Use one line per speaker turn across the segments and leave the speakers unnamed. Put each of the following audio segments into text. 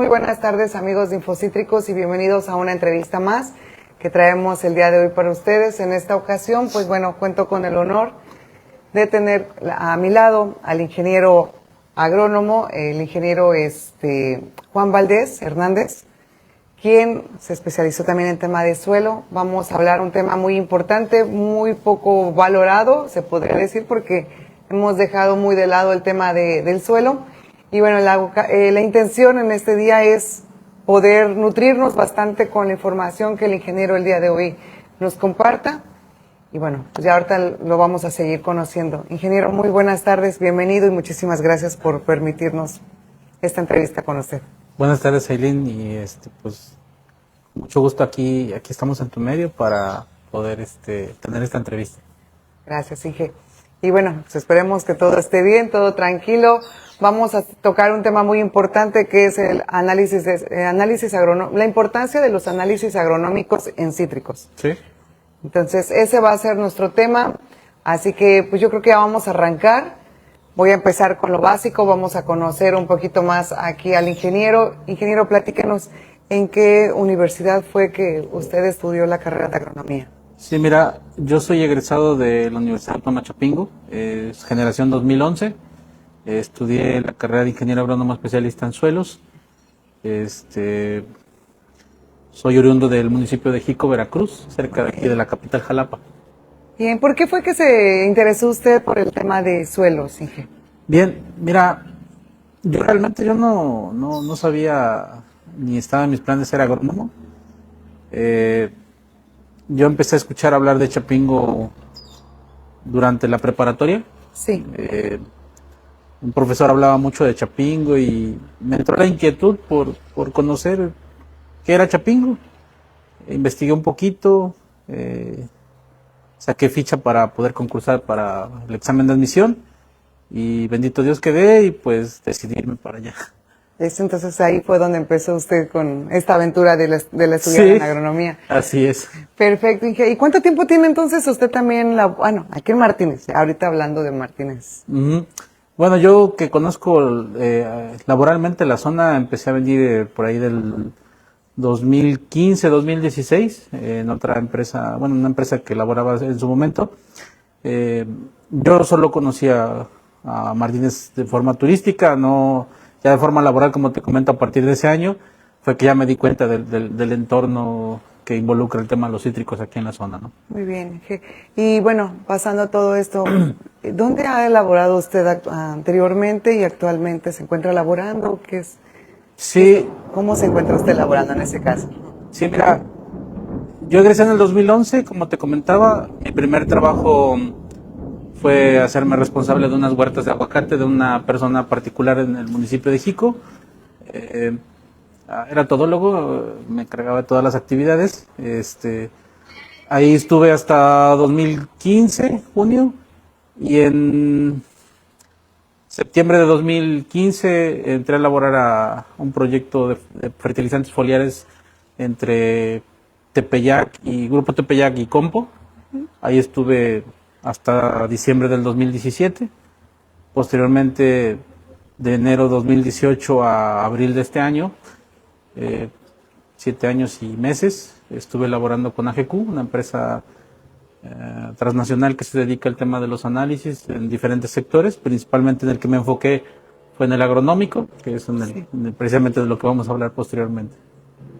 Muy buenas tardes, amigos de Infocítricos, y bienvenidos a una entrevista más que traemos el día de hoy para ustedes. En esta ocasión, pues bueno, cuento con el honor de tener a mi lado al ingeniero agrónomo, el ingeniero Juan Valdés Hernández, quien se especializó también en tema de suelo. Vamos a hablar un tema muy importante, muy poco valorado, se podría decir, porque hemos dejado muy de lado el tema del suelo. Y bueno, la intención en este día es poder nutrirnos bastante con la información que el ingeniero el día de hoy nos comparta. Y bueno, pues ya ahorita lo vamos a seguir conociendo. Ingeniero, muy buenas tardes, bienvenido y muchísimas gracias por permitirnos esta entrevista con usted.
Buenas tardes, Aileen, y pues mucho gusto aquí estamos en tu medio para poder tener esta entrevista.
Gracias, Inge. Y bueno, pues esperemos que todo esté bien, todo tranquilo. Vamos a tocar un tema muy importante que es el análisis agronómico, la importancia de los análisis agronómicos en cítricos.
Sí.
Entonces, ese va a ser nuestro tema, así que pues yo creo que ya vamos a arrancar. Voy a empezar con lo básico, vamos a conocer un poquito más aquí al ingeniero. Ingeniero, platíquenos, ¿en qué universidad fue que usted estudió la carrera de agronomía?
Sí, mira, yo soy egresado de la Universidad Autónoma de Chapingo, es generación 2011. Estudié la carrera de ingeniero agrónomo especialista en suelos. Soy oriundo del municipio de Jico, Veracruz, cerca de aquí de la capital Jalapa.
Bien, ¿por qué fue que se interesó usted por el tema de suelos, Inge?
Bien, mira, yo realmente no sabía ni estaba en mis planes ser agrónomo. Yo empecé a escuchar hablar de Chapingo durante la preparatoria.
Sí.
Un profesor hablaba mucho de Chapingo y me entró la inquietud por conocer qué era Chapingo. Investigué un poquito, saqué ficha para poder concursar para el examen de admisión y bendito Dios quedé y pues decidí irme para allá.
Entonces ahí fue donde empezó usted con esta aventura de la estudiar
Sí,
en agronomía.
Así es.
Perfecto, Inge. ¿Y cuánto tiempo tiene entonces usted también, aquí en Martínez, ahorita hablando de Martínez?
Uh-huh. Bueno, yo que conozco laboralmente la zona, empecé a venir por ahí del 2015, 2016, en otra empresa, bueno, una empresa que laboraba en su momento. Yo solo conocía a Martínez de forma turística, no ya de forma laboral, como te comento, a partir de ese año, fue que ya me di cuenta del entorno que involucra el tema de los cítricos aquí en la zona, ¿no?
Muy bien, Inge. Y bueno, pasando a todo esto, ¿dónde ha elaborado usted anteriormente y actualmente se encuentra laborando?
Sí.
¿Cómo se encuentra usted laborando en ese caso?
Sí, mira, yo egresé en el 2011, como te comentaba, mi primer trabajo fue hacerme responsable de unas huertas de aguacate de una persona particular en el municipio de Jico. Era todólogo, me encargaba de todas las actividades. Ahí estuve hasta 2015, junio, y en septiembre de 2015 entré a elaborar a un proyecto de fertilizantes foliares entre Tepeyac y Grupo Tepeyac y Compo. Ahí estuve hasta diciembre del 2017. Posteriormente, de enero 2018 a abril de este año, 7 años y meses, estuve elaborando con AGQ, una empresa transnacional que se dedica al tema de los análisis en diferentes sectores, principalmente en el que me enfoqué fue en el agronómico, que es precisamente de lo que vamos a hablar posteriormente.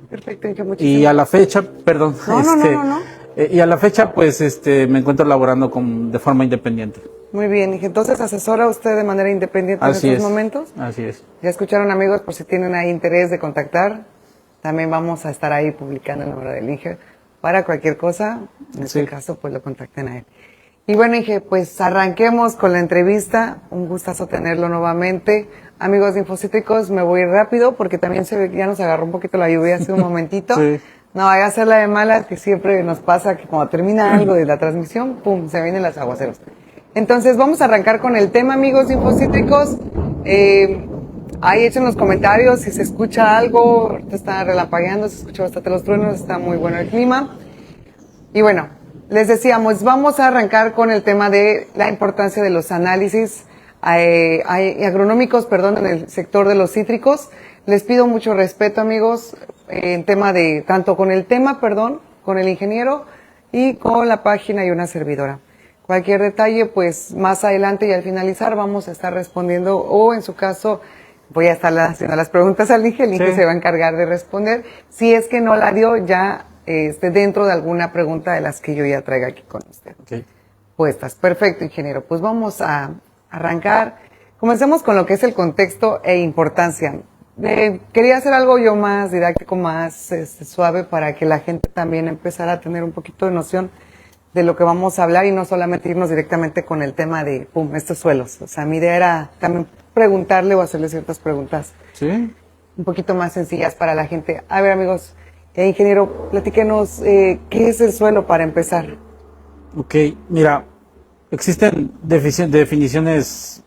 Perfecto, Inge,
y a la fecha, perdón,
No.
Y a la fecha pues me encuentro laborando de forma independiente.
Muy bien, Inge. Entonces, ¿asesora usted de manera independiente en estos momentos?
Así es.
Ya escucharon, amigos, por si tienen ahí interés de contactar, también vamos a estar ahí publicando el número del Inge para cualquier cosa, en este caso pues lo contacten a él. Y bueno, Inge, pues arranquemos con la entrevista, un gustazo tenerlo nuevamente. Amigos de Infocítricos, me voy rápido porque también ya nos agarró un poquito la lluvia hace un momentito.
Sí.
No vaya a ser la de malas, que siempre nos pasa que cuando termina algo de la transmisión, pum, se vienen las aguaceros. Entonces vamos a arrancar con el tema, amigos de Infocítricos. Ahí echen los comentarios si se escucha algo, ahorita está relampagueando, se escucha bastante los truenos, está muy bueno el clima. Y bueno, les decíamos, vamos a arrancar con el tema de la importancia de los análisis agronómicos, en el sector de los cítricos. les pido mucho respeto, amigos, en tema de, tanto con el tema, con el ingeniero y con la página y una servidora. Cualquier detalle, pues más adelante y al finalizar vamos a estar respondiendo, o en su caso voy a estar haciendo las preguntas al Inge, el Inge se va a encargar de responder. Si es que no la dio ya dentro de alguna pregunta de las que yo ya traiga aquí con usted.
Okay.
Puestas. Perfecto, ingeniero. Pues vamos a arrancar. Comencemos con lo que es el contexto e importancia. Quería hacer algo yo más didáctico, más suave, para que la gente también empezara a tener un poquito de noción de lo que vamos a hablar y no solamente irnos directamente con el tema de, estos suelos. O sea, mi idea era también preguntarle o hacerle ciertas preguntas.
Sí.
Un poquito más sencillas para la gente. A ver, amigos, ingeniero, platíquenos, ¿qué es el suelo para empezar?
Ok, mira, existen definiciones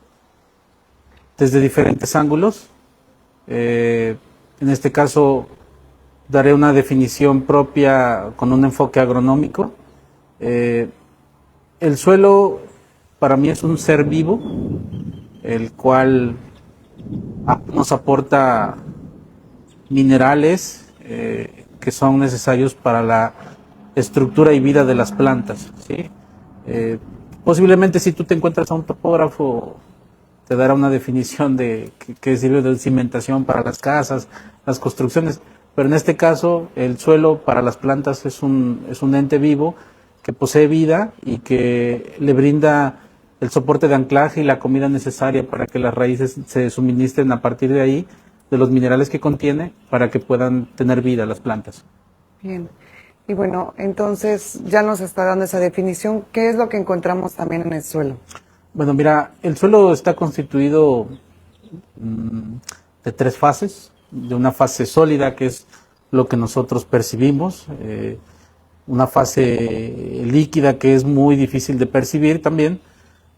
desde diferentes ángulos. En este caso, daré una definición propia con un enfoque agronómico. El suelo para mí es un ser vivo, el cual nos aporta minerales que son necesarios para la estructura y vida de las plantas, ¿sí? Posiblemente si tú te encuentras a un topógrafo te dará una definición de que sirve de cimentación para las casas, las construcciones, pero en este caso el suelo para las plantas es un ente vivo que posee vida y que le brinda el soporte de anclaje y la comida necesaria para que las raíces se suministren a partir de ahí, de los minerales que contiene, para que puedan tener vida las plantas.
Bien. Y bueno, entonces ya nos está dando esa definición. ¿Qué es lo que encontramos también en el suelo?
Bueno, mira, el suelo está constituido de 3 fases. De una fase sólida, que es lo que nosotros percibimos, una fase líquida, que es muy difícil de percibir también,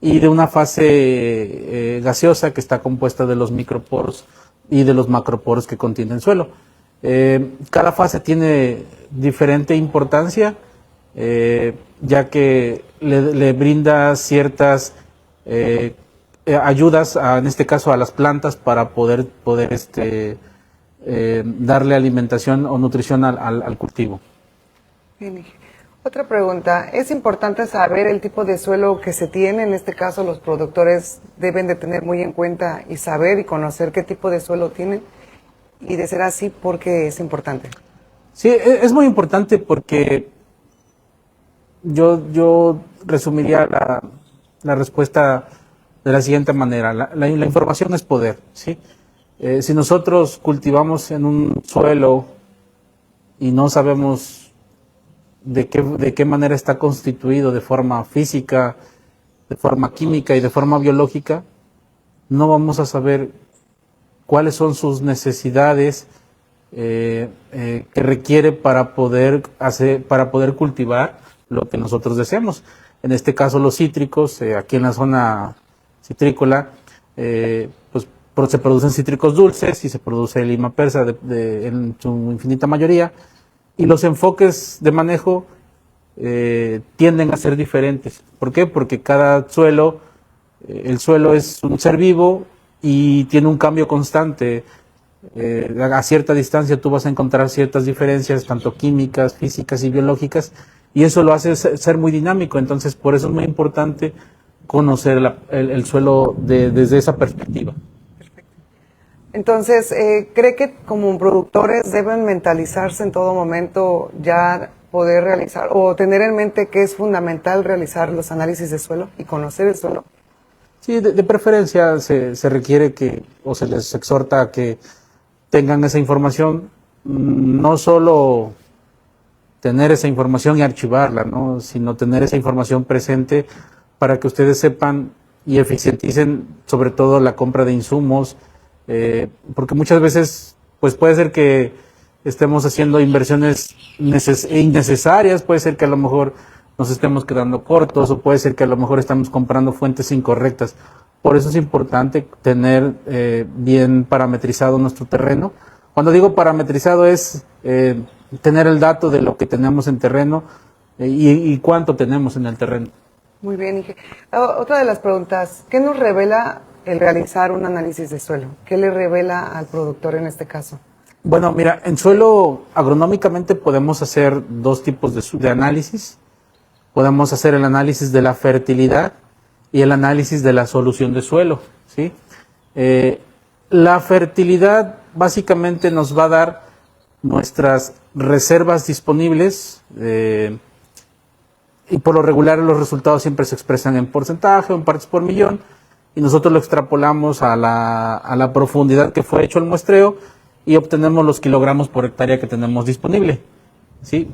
y de una fase gaseosa, que está compuesta de los microporos y de los macroporos que contiene el suelo. Cada fase tiene diferente importancia, ya que le brinda ciertas ayudas, en este caso a las plantas, para poder darle alimentación o nutrición al cultivo.
Bien. Otra pregunta, ¿es importante saber el tipo de suelo que se tiene? En este caso, los productores deben de tener muy en cuenta y saber y conocer qué tipo de suelo tienen, y de ser así, ¿por qué es importante?
Sí, es muy importante porque yo resumiría la respuesta de la siguiente manera. La información es poder, ¿sí? Si nosotros cultivamos en un suelo y no sabemos de qué manera está constituido de forma física, de forma química y de forma biológica, no vamos a saber cuáles son sus necesidades que requiere para poder cultivar lo que nosotros deseamos. En este caso, los cítricos, aquí en la zona citrícola, pues se producen cítricos dulces y se produce lima persa en su infinita mayoría, y los enfoques de manejo tienden a ser diferentes. ¿Por qué? Porque cada suelo, el suelo es un ser vivo y tiene un cambio constante. A cierta distancia tú vas a encontrar ciertas diferencias, tanto químicas, físicas y biológicas, y eso lo hace ser muy dinámico. Entonces, por eso es muy importante conocer el suelo desde esa perspectiva.
Entonces, ¿cree que como productores deben mentalizarse en todo momento, ya poder realizar o tener en mente que es fundamental realizar los análisis de suelo y conocer el suelo?
Sí, de preferencia se requiere o se les exhorta a que tengan esa información, no solo tener esa información y archivarla, ¿no?, sino tener esa información presente para que ustedes sepan y eficienticen sobre todo la compra de insumos, porque muchas veces pues puede ser que estemos haciendo inversiones innecesarias, puede ser que a lo mejor nos estemos quedando cortos, o puede ser que a lo mejor estamos comprando fuentes incorrectas. Por eso es importante tener bien parametrizado nuestro terreno. Cuando digo parametrizado es tener el dato de lo que tenemos en terreno y cuánto tenemos en el terreno.
Muy bien, Inge. Otra de las preguntas, ¿qué nos revela el realizar un análisis de suelo? ¿Qué le revela al productor en este caso?
Bueno, mira, en suelo agronómicamente podemos hacer dos tipos de análisis. Podemos hacer el análisis de la fertilidad y el análisis de la solución de suelo, ¿sí? La fertilidad básicamente nos va a dar nuestras reservas disponibles, y por lo regular los resultados siempre se expresan en porcentaje o en partes por millón, y nosotros lo extrapolamos a la profundidad que fue hecho el muestreo y obtenemos los kilogramos por hectárea que tenemos disponible, ¿sí?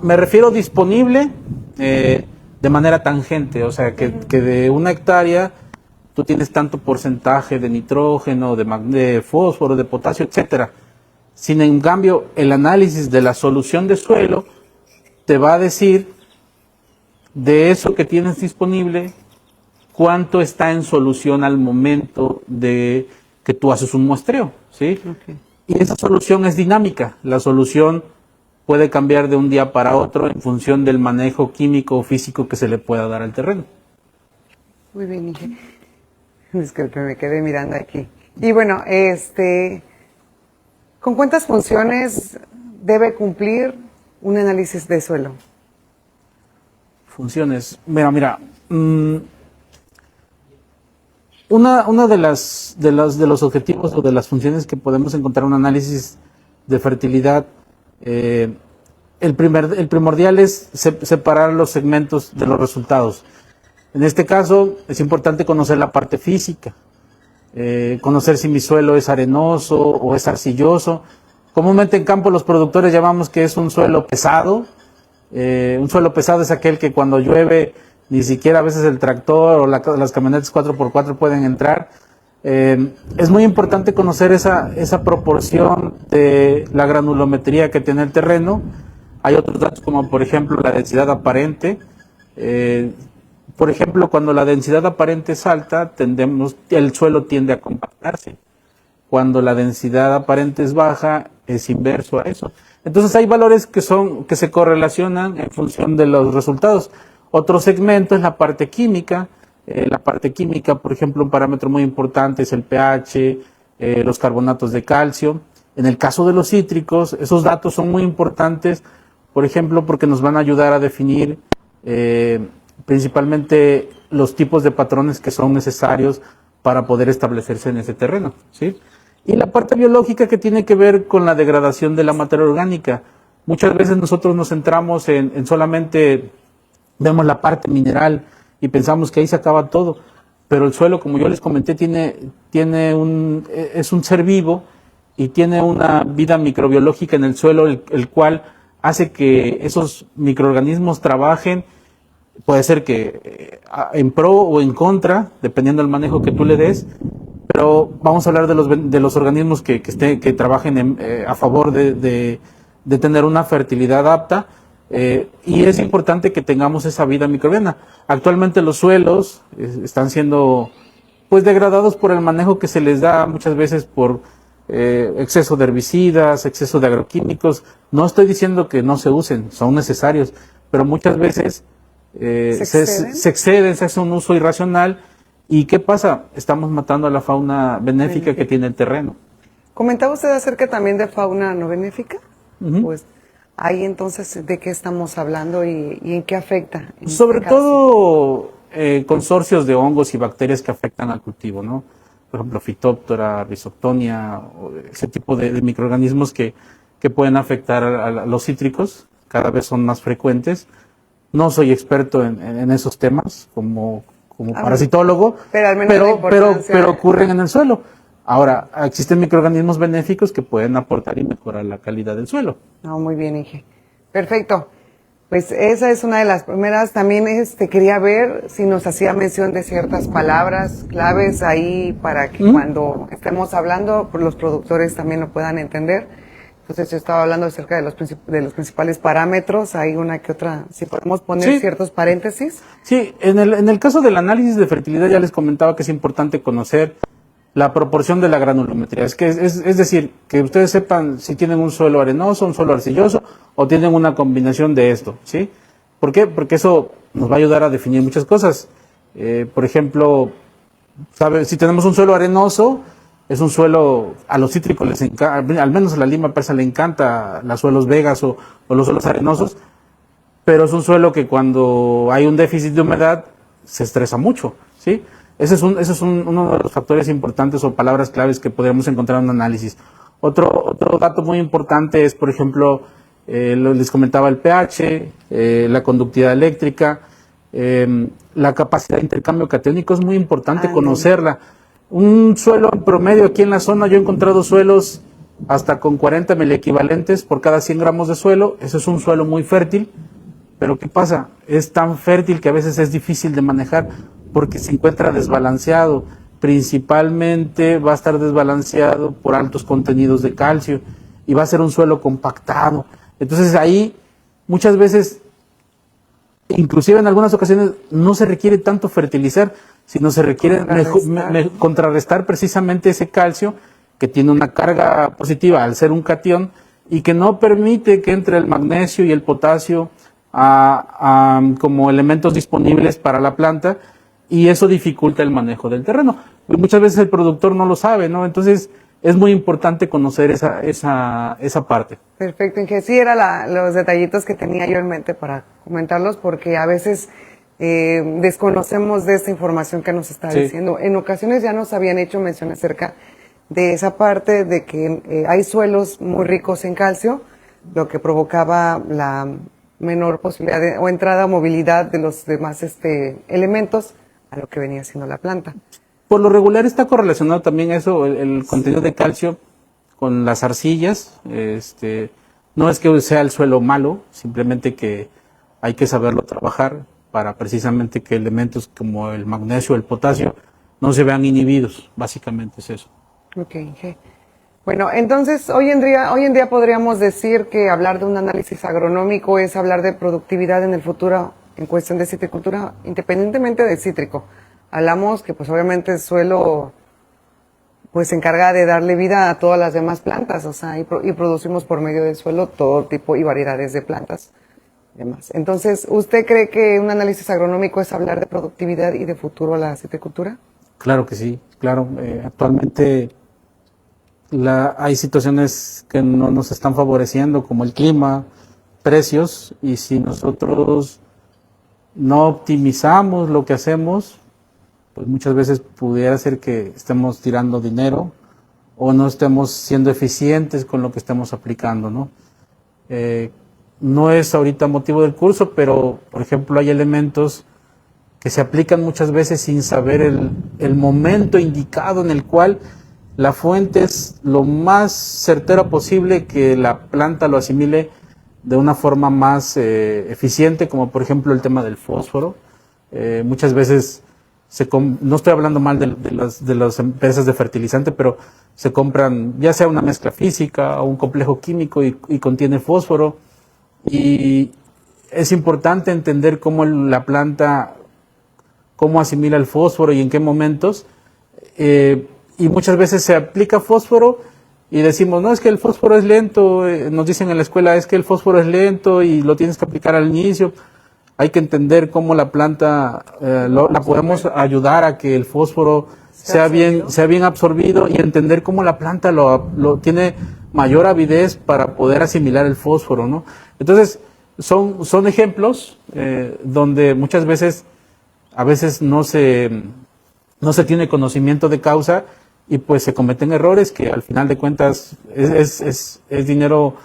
Me refiero disponible de manera tangente, o sea que de una hectárea tú tienes tanto porcentaje de nitrógeno, de fósforo, de potasio, etcétera. Sin en cambio, el análisis de la solución de suelo te va a decir de eso que tienes disponible, cuánto está en solución al momento de que tú haces un muestreo, ¿sí?
Okay.
Y esa solución es dinámica. La solución puede cambiar de un día para otro en función del manejo químico o físico que se le pueda dar al terreno.
Muy bien, Inge. Disculpe, me quedé mirando aquí. Y bueno, ¿con cuántas funciones debe cumplir un análisis de suelo?
Funciones. Mira, una de los objetivos o de las funciones que podemos encontrar en un análisis de fertilidad, el primordial es separar los segmentos de los resultados. En este caso es importante conocer la parte física, conocer si mi suelo es arenoso o es arcilloso. Comúnmente en campo los productores llamamos que es un suelo pesado. Un suelo pesado es aquel que cuando llueve ni siquiera a veces el tractor o las camionetas 4x4 pueden entrar. Es muy importante conocer esa proporción de la granulometría que tiene el terreno. Hay otros datos como por ejemplo la densidad aparente. Por ejemplo, cuando la densidad aparente es alta, el suelo tiende a compactarse. Cuando la densidad aparente es baja, es inverso a eso. Entonces hay valores que se correlacionan en función de los resultados. Otro segmento es la parte química. La parte química, por ejemplo, un parámetro muy importante es el pH, los carbonatos de calcio. En el caso de los cítricos, esos datos son muy importantes, por ejemplo, porque nos van a ayudar a definir principalmente los tipos de patrones que son necesarios para poder establecerse en ese terreno, ¿sí? Y la parte biológica que tiene que ver con la degradación de la materia orgánica. Muchas veces nosotros nos centramos en solamente, vemos la parte mineral y pensamos que ahí se acaba todo, pero el suelo, como yo les comenté, es un ser vivo y tiene una vida microbiológica en el suelo, el cual hace que esos microorganismos trabajen. Puede ser que en pro o en contra, dependiendo del manejo que tú le des, pero vamos a hablar de los organismos que trabajen a favor de tener una fertilidad apta, y es importante que tengamos esa vida microbiana. Actualmente los suelos están siendo pues degradados por el manejo que se les da muchas veces por exceso de herbicidas, exceso de agroquímicos. No estoy diciendo que no se usen, son necesarios, pero muchas veces se exceden, se hace un uso irracional. ¿Y qué pasa? Estamos matando a la fauna benéfica que tiene el terreno.
¿Comentaba usted acerca también de fauna no benéfica?
Uh-huh.
Pues ahí entonces, ¿de qué estamos hablando y en qué afecta?
Sobre todo consorcios de hongos y bacterias que afectan al cultivo, ¿no? Por ejemplo, Phytophthora, Rhizoctonia, ese tipo de microorganismos que pueden afectar a los cítricos, cada vez son más frecuentes. No soy experto en esos temas como parasitólogo,
pero al menos
pero ocurren en el suelo. Ahora, existen microorganismos benéficos que pueden aportar y mejorar la calidad del suelo.
No, muy bien, Inge. Perfecto. Pues esa es una de las primeras. También quería ver si nos hacía mención de ciertas palabras claves ahí para que cuando estemos hablando, pues los productores también lo puedan entender. Entonces yo estaba hablando acerca de los principales parámetros, hay una que otra, si podemos poner ciertos paréntesis.
Sí, en el caso del análisis de fertilidad ya les comentaba que es importante conocer la proporción de la granulometría. Es decir, que ustedes sepan si tienen un suelo arenoso, un suelo arcilloso o tienen una combinación de esto, ¿sí? ¿Por qué? Porque eso nos va a ayudar a definir muchas cosas. Por ejemplo, Si tenemos un suelo arenoso, es un suelo, a los cítricos les encanta, al menos a la lima persa le encanta los suelos vegas o los suelos arenosos, pero es un suelo que cuando hay un déficit de humedad se estresa mucho, ¿sí? Ese es uno de los factores importantes o palabras claves que podríamos encontrar en un análisis. Otro dato muy importante es, por ejemplo, les comentaba el pH, la conductividad eléctrica, la capacidad de intercambio catiónico es muy importante conocerla. Un suelo en promedio aquí en la zona, yo he encontrado suelos hasta con 40 miliequivalentes por cada 100 gramos de suelo. Ese es un suelo muy fértil, pero ¿qué pasa? Es tan fértil que a veces es difícil de manejar porque se encuentra desbalanceado. Principalmente va a estar desbalanceado por altos contenidos de calcio y va a ser un suelo compactado. Entonces ahí muchas veces, inclusive en algunas ocasiones, no se requiere tanto fertilizar, sino se requiere contrarrestar precisamente ese calcio que tiene una carga positiva al ser un catión y que no permite que entre el magnesio y el potasio como elementos disponibles para la planta, y eso dificulta el manejo del terreno. Y muchas veces el productor no lo sabe, ¿no? Entonces es muy importante conocer esa parte.
Perfecto, Inge. Sí, eran los detallitos que tenía yo en mente para comentarlos, porque a veces desconocemos de esta información que nos está diciendo. En ocasiones ya nos habían hecho mención acerca de esa parte de que hay suelos muy ricos en calcio, lo que provocaba la menor posibilidad o entrada o movilidad de los demás elementos a lo que venía siendo la planta.
Por lo regular está correlacionado también eso, el contenido de calcio con las arcillas. No es que sea el suelo malo, simplemente que hay que saberlo trabajar para precisamente que elementos como el magnesio o el potasio no se vean inhibidos. Básicamente es eso.
Ok. Bueno, entonces hoy en día podríamos decir que hablar de un análisis agronómico es hablar de productividad en el futuro en cuestión de citricultura, independientemente del cítrico. Hablamos que pues obviamente el suelo pues se encarga de darle vida a todas las demás plantas, o sea, y producimos por medio del suelo todo tipo y variedades de plantas y demás. Entonces, ¿usted cree que un análisis agronómico es hablar de productividad y de futuro a la citricultura?
Claro que sí, claro. Actualmente hay situaciones que no nos están favoreciendo, como el clima, precios, y si nosotros no optimizamos lo que hacemos, pues muchas veces pudiera ser que estemos tirando dinero o no estemos siendo eficientes con lo que estamos aplicando, ¿no? No es ahorita motivo del curso, pero por ejemplo hay elementos que se aplican muchas veces sin saber el momento indicado en el cual la fuente es lo más certera posible que la planta lo asimile de una forma más eficiente, como por ejemplo el tema del fósforo. Muchas veces no estoy hablando mal de las empresas de fertilizante, pero se compran ya sea una mezcla física o un complejo químico y contiene fósforo, y es importante entender cómo la planta, cómo asimila el fósforo y en qué momentos, y muchas veces se aplica fósforo y decimos, no, es que el fósforo es lento, nos dicen en la escuela, es que el fósforo es lento y lo tienes que aplicar al inicio. Hay que entender cómo la planta la podemos ayudar a que el fósforo sea bien absorbido, y entender cómo la planta lo tiene mayor avidez para poder asimilar el fósforo, ¿no? Entonces, son ejemplos donde muchas veces, a veces no se tiene conocimiento de causa y pues se cometen errores que al final de cuentas es dinero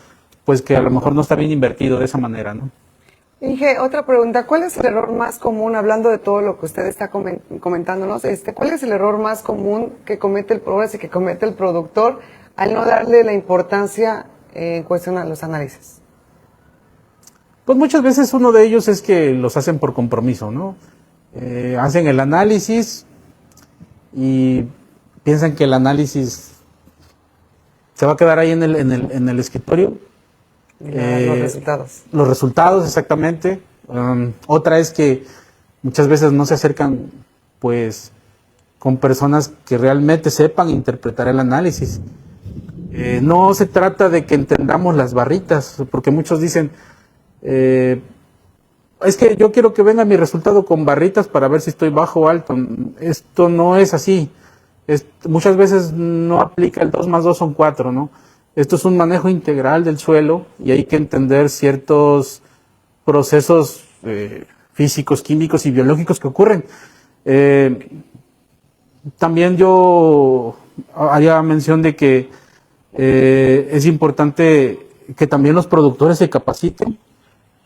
pues que a lo mejor no está bien invertido de esa manera, ¿no?
Inge, otra pregunta, ¿cuál es el error más común, hablando de todo lo que usted está comentándonos, cuál es el error más común que comete el productor al no darle la importancia en cuestión a los análisis?
Pues muchas veces uno de ellos es que los hacen por compromiso, ¿no? Hacen el análisis y piensan que el análisis se va a quedar ahí en el escritorio.
Los resultados.
Los resultados, exactamente. Otra es que muchas veces no se acercan pues con personas que realmente sepan interpretar el análisis. No se trata de que entendamos las barritas, porque muchos dicen, es que yo quiero que venga mi resultado con barritas para ver si estoy bajo o alto. Esto no es así. Muchas veces no aplica el 2 más 2 son 4, ¿no? Esto es un manejo integral del suelo y hay que entender ciertos procesos físicos, químicos y biológicos que ocurren. También yo haría mención de que es importante que también los productores se capaciten,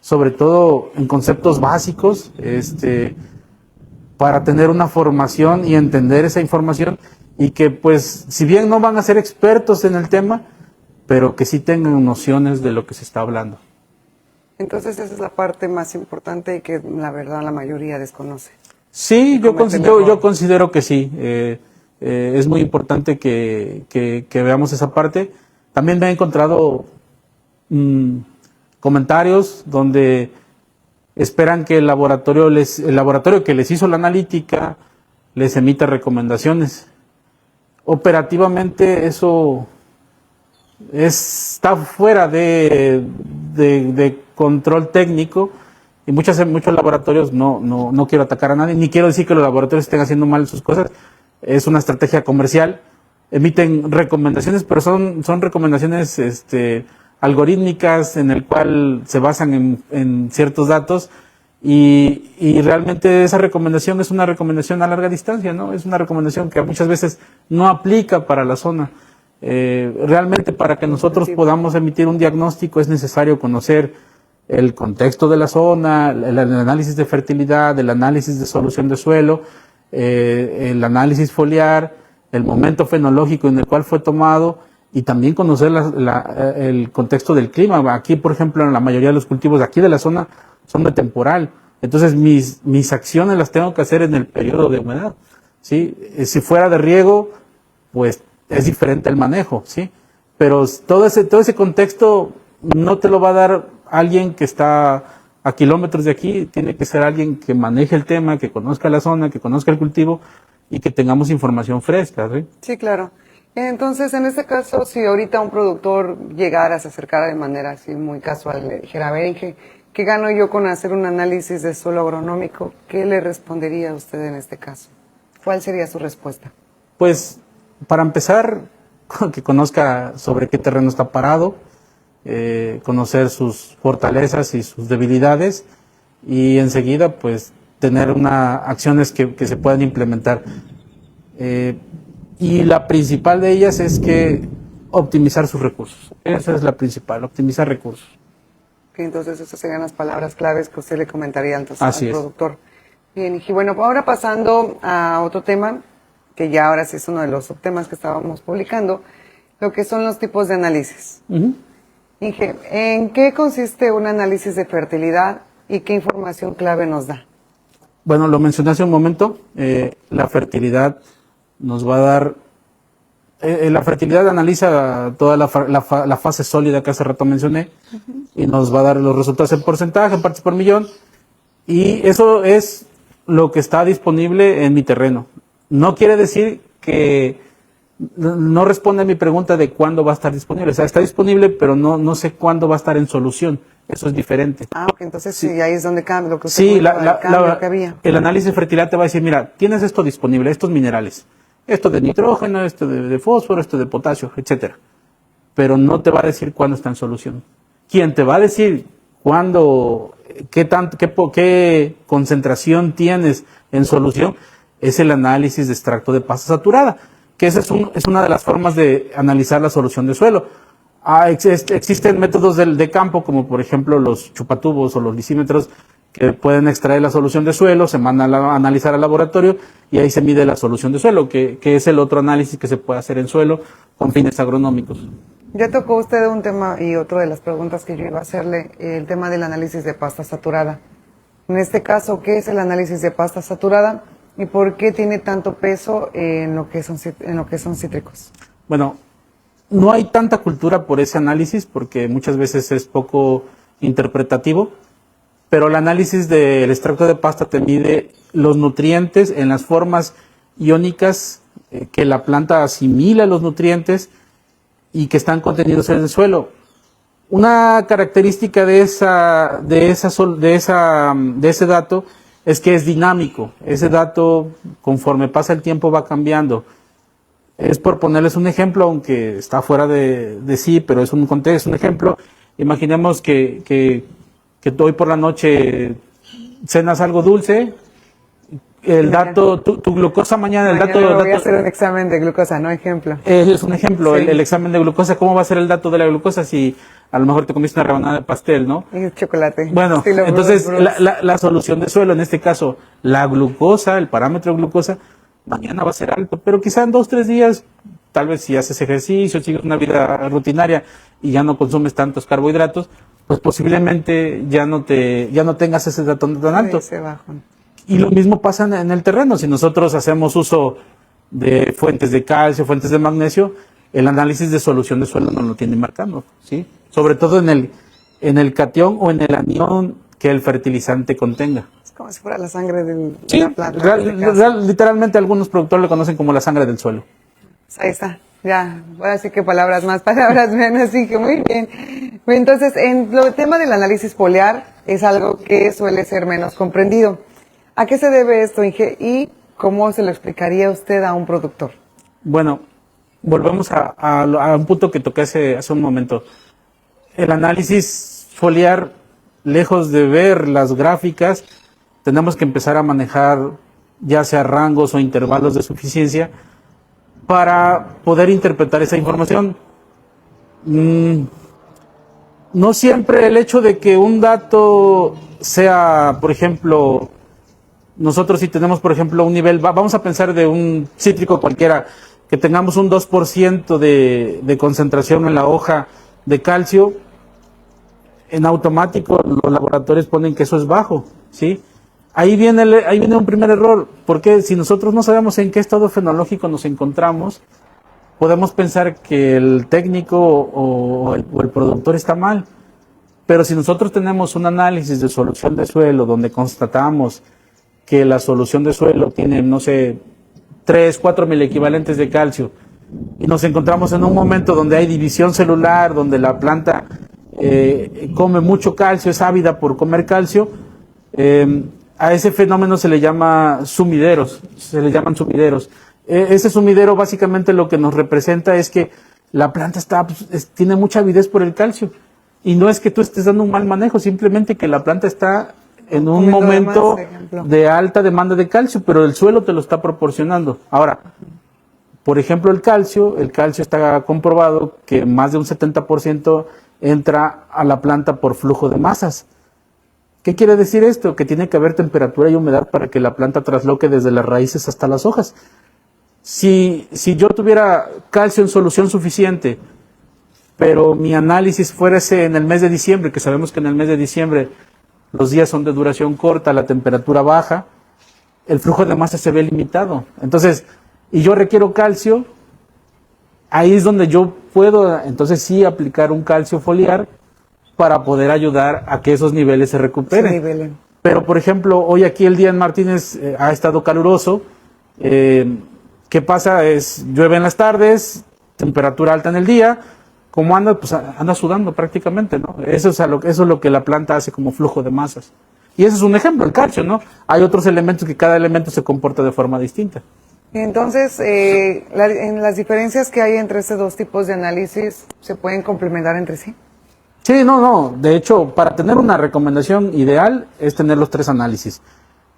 sobre todo en conceptos básicos, para tener una formación y entender esa información y que pues si bien no van a ser expertos en el tema, pero que sí tengan nociones de lo que se está hablando.
Entonces esa es la parte más importante y que la verdad la mayoría desconoce.
Sí, yo considero que sí. Es muy importante que veamos esa parte. También me he encontrado comentarios donde esperan que el laboratorio que les hizo la analítica les emita recomendaciones. Operativamente eso está fuera de control técnico y muchos laboratorios, no quiero atacar a nadie, ni quiero decir que los laboratorios estén haciendo mal sus cosas, es una estrategia comercial, emiten recomendaciones, pero son recomendaciones algorítmicas en el cual se basan en ciertos datos y realmente esa recomendación es una recomendación a larga distancia, ¿no? Es una recomendación que muchas veces no aplica para la zona. Realmente para que nosotros podamos emitir un diagnóstico es necesario conocer el contexto de la zona, el análisis de fertilidad, el análisis de solución de suelo, el análisis foliar, el momento fenológico en el cual fue tomado y también conocer el contexto del clima. Aquí, por ejemplo, en la mayoría de los cultivos de aquí de la zona son de temporal. Entonces mis acciones las tengo que hacer en el periodo de humedad, ¿sí? Si fuera de riego, pues es diferente el manejo, ¿sí? Pero todo ese contexto no te lo va a dar alguien que está a kilómetros de aquí, tiene que ser alguien que maneje el tema, que conozca la zona, que conozca el cultivo y que tengamos información fresca, ¿sí?
Sí, claro. Entonces, en este caso, si ahorita un productor llegara, se acercara de manera así muy casual, le dijera, a ver, Inge, ¿qué gano yo con hacer un análisis de suelo agronómico? ¿Qué le respondería a usted en este caso? ¿Cuál sería su respuesta?
Pues, para empezar, que conozca sobre qué terreno está parado, conocer sus fortalezas y sus debilidades y enseguida, pues, tener acciones que se puedan implementar. Y la principal de ellas es que optimizar sus recursos. Esa es la principal, optimizar recursos.
Entonces esas serían las palabras claves que usted le comentaría entonces al productor. Bien, y bueno, ahora pasando a otro tema, que ya ahora sí es uno de los subtemas que estábamos publicando, lo que son los tipos de análisis. Inge, ¿en qué consiste un análisis de fertilidad y qué información clave nos da?
Bueno, lo mencioné hace un momento, la fertilidad nos va a dar, la fertilidad analiza toda la fase sólida que hace rato mencioné y nos va a dar los resultados en porcentaje, en partes por millón, y eso es lo que está disponible en mi terreno. No quiere decir que no responde a mi pregunta de cuándo va a estar disponible. O sea, está disponible, pero no sé cuándo va a estar en solución. Eso es diferente.
Ah, ok, entonces sí, ahí es donde cambia lo que usted
sí,
que había.
El análisis de fertilidad te va a decir, mira, tienes esto disponible, estos minerales, esto de nitrógeno, esto de fósforo, esto de potasio, etcétera. Pero no te va a decir cuándo está en solución. Quien te va a decir cuándo, qué concentración tienes en solución, es el análisis de extracto de pasta saturada, que esa es una de las formas de analizar la solución de suelo. Existen métodos de campo, como por ejemplo los chupatubos o los lisímetros, que pueden extraer la solución de suelo, se manda a analizar al laboratorio y ahí se mide la solución de suelo, que es el otro análisis que se puede hacer en suelo con fines agronómicos.
Ya tocó usted un tema y otra de las preguntas que yo iba a hacerle, el tema del análisis de pasta saturada. En este caso, ¿qué es el análisis de pasta saturada y por qué tiene tanto peso en lo que son cítricos?
Bueno, no hay tanta cultura por ese análisis porque muchas veces es poco interpretativo, pero el análisis del extracto de pasta te mide los nutrientes en las formas iónicas que la planta asimila los nutrientes y que están contenidos en el suelo. Una característica de ese dato es que es dinámico. Ese dato, conforme pasa el tiempo, va cambiando. Es por ponerles un ejemplo, aunque está fuera de sí, pero es un contexto, un ejemplo. Imaginemos que hoy por la noche cenas algo dulce. El dato, tu glucosa mañana, el dato...
Voy a hacer un examen de glucosa, ¿no? Ejemplo.
Es un ejemplo,
Sí.
el examen de glucosa. ¿Cómo va a ser el dato de la glucosa si a lo mejor te comiste una rebanada de pastel, ¿no?
Y chocolate.
Bueno,
Estilo
entonces
Bruce.
la solución de suelo, en este caso, la glucosa, el parámetro de glucosa, mañana va a ser alto, pero quizá en 2-3 días, tal vez si haces ejercicio, sigues una vida rutinaria y ya no consumes tantos carbohidratos, pues posiblemente ya no tengas ese dato tan alto.
Ese bajón.
Y lo mismo pasa en el terreno. Si nosotros hacemos uso de fuentes de calcio, fuentes de magnesio, el análisis de solución de suelo no lo tiene marcando, ¿sí? Sobre todo en el catión o en el anión que el fertilizante contenga.
Es como si fuera la sangre de
Sí,
la planta.
literalmente algunos productores lo conocen como la sangre del suelo.
Ahí está, ya, ahora sí que palabras más, palabras menos, así que muy bien. Entonces, en el tema del análisis foliar es algo que suele ser menos comprendido. ¿A qué se debe esto, Inge? ¿Y cómo se lo explicaría usted a un productor?
Bueno, volvemos a un punto que toqué hace un momento. El análisis foliar, lejos de ver las gráficas, tenemos que empezar a manejar ya sea rangos o intervalos de suficiencia para poder interpretar esa información. No siempre el hecho de que un dato sea, por ejemplo, nosotros si tenemos, por ejemplo, un nivel, vamos a pensar de un cítrico cualquiera, que tengamos un 2% de concentración en la hoja de calcio, en automático los laboratorios ponen que eso es bajo, ¿sí? Ahí viene un primer error, porque si nosotros no sabemos en qué estado fenológico nos encontramos, podemos pensar que el técnico o el productor está mal. Pero si nosotros tenemos un análisis de solución de suelo donde constatamos que la solución de suelo tiene, no sé, 3-4 mil equivalentes de calcio, y nos encontramos en un momento donde hay división celular, donde la planta come mucho calcio, es ávida por comer calcio, a ese fenómeno se le llaman sumideros. Ese sumidero básicamente lo que nos representa es que la planta tiene mucha avidez por el calcio, y no es que tú estés dando un mal manejo, simplemente que la planta está en un momento de alta demanda de calcio, pero el suelo te lo está proporcionando. Ahora, por ejemplo, el calcio está comprobado que más de un 70% entra a la planta por flujo de masas. ¿Qué quiere decir esto? Que tiene que haber temperatura y humedad para que la planta trasloque desde las raíces hasta las hojas. Si yo tuviera calcio en solución suficiente, pero mi análisis fuese en el mes de diciembre, que sabemos que en el mes de diciembre los días son de duración corta, la temperatura baja, el flujo de masa se ve limitado. Entonces, y yo requiero calcio, ahí es donde yo puedo, entonces sí, aplicar un calcio foliar para poder ayudar a que esos niveles se recuperen. Pero, por ejemplo, hoy aquí el día en Martínez ha estado caluroso. ¿Qué pasa? Llueve en las tardes, temperatura alta en el día. ¿Cómo anda? Pues anda sudando prácticamente, ¿no? Eso es lo que la planta hace como flujo de masas. Y ese es un ejemplo, el calcio, ¿no? Hay otros elementos que cada elemento se comporta de forma distinta.
Entonces, en las diferencias que hay entre estos dos tipos de análisis, ¿se pueden complementar entre sí?
Sí, no. De hecho, para tener una recomendación ideal es tener los 3 análisis.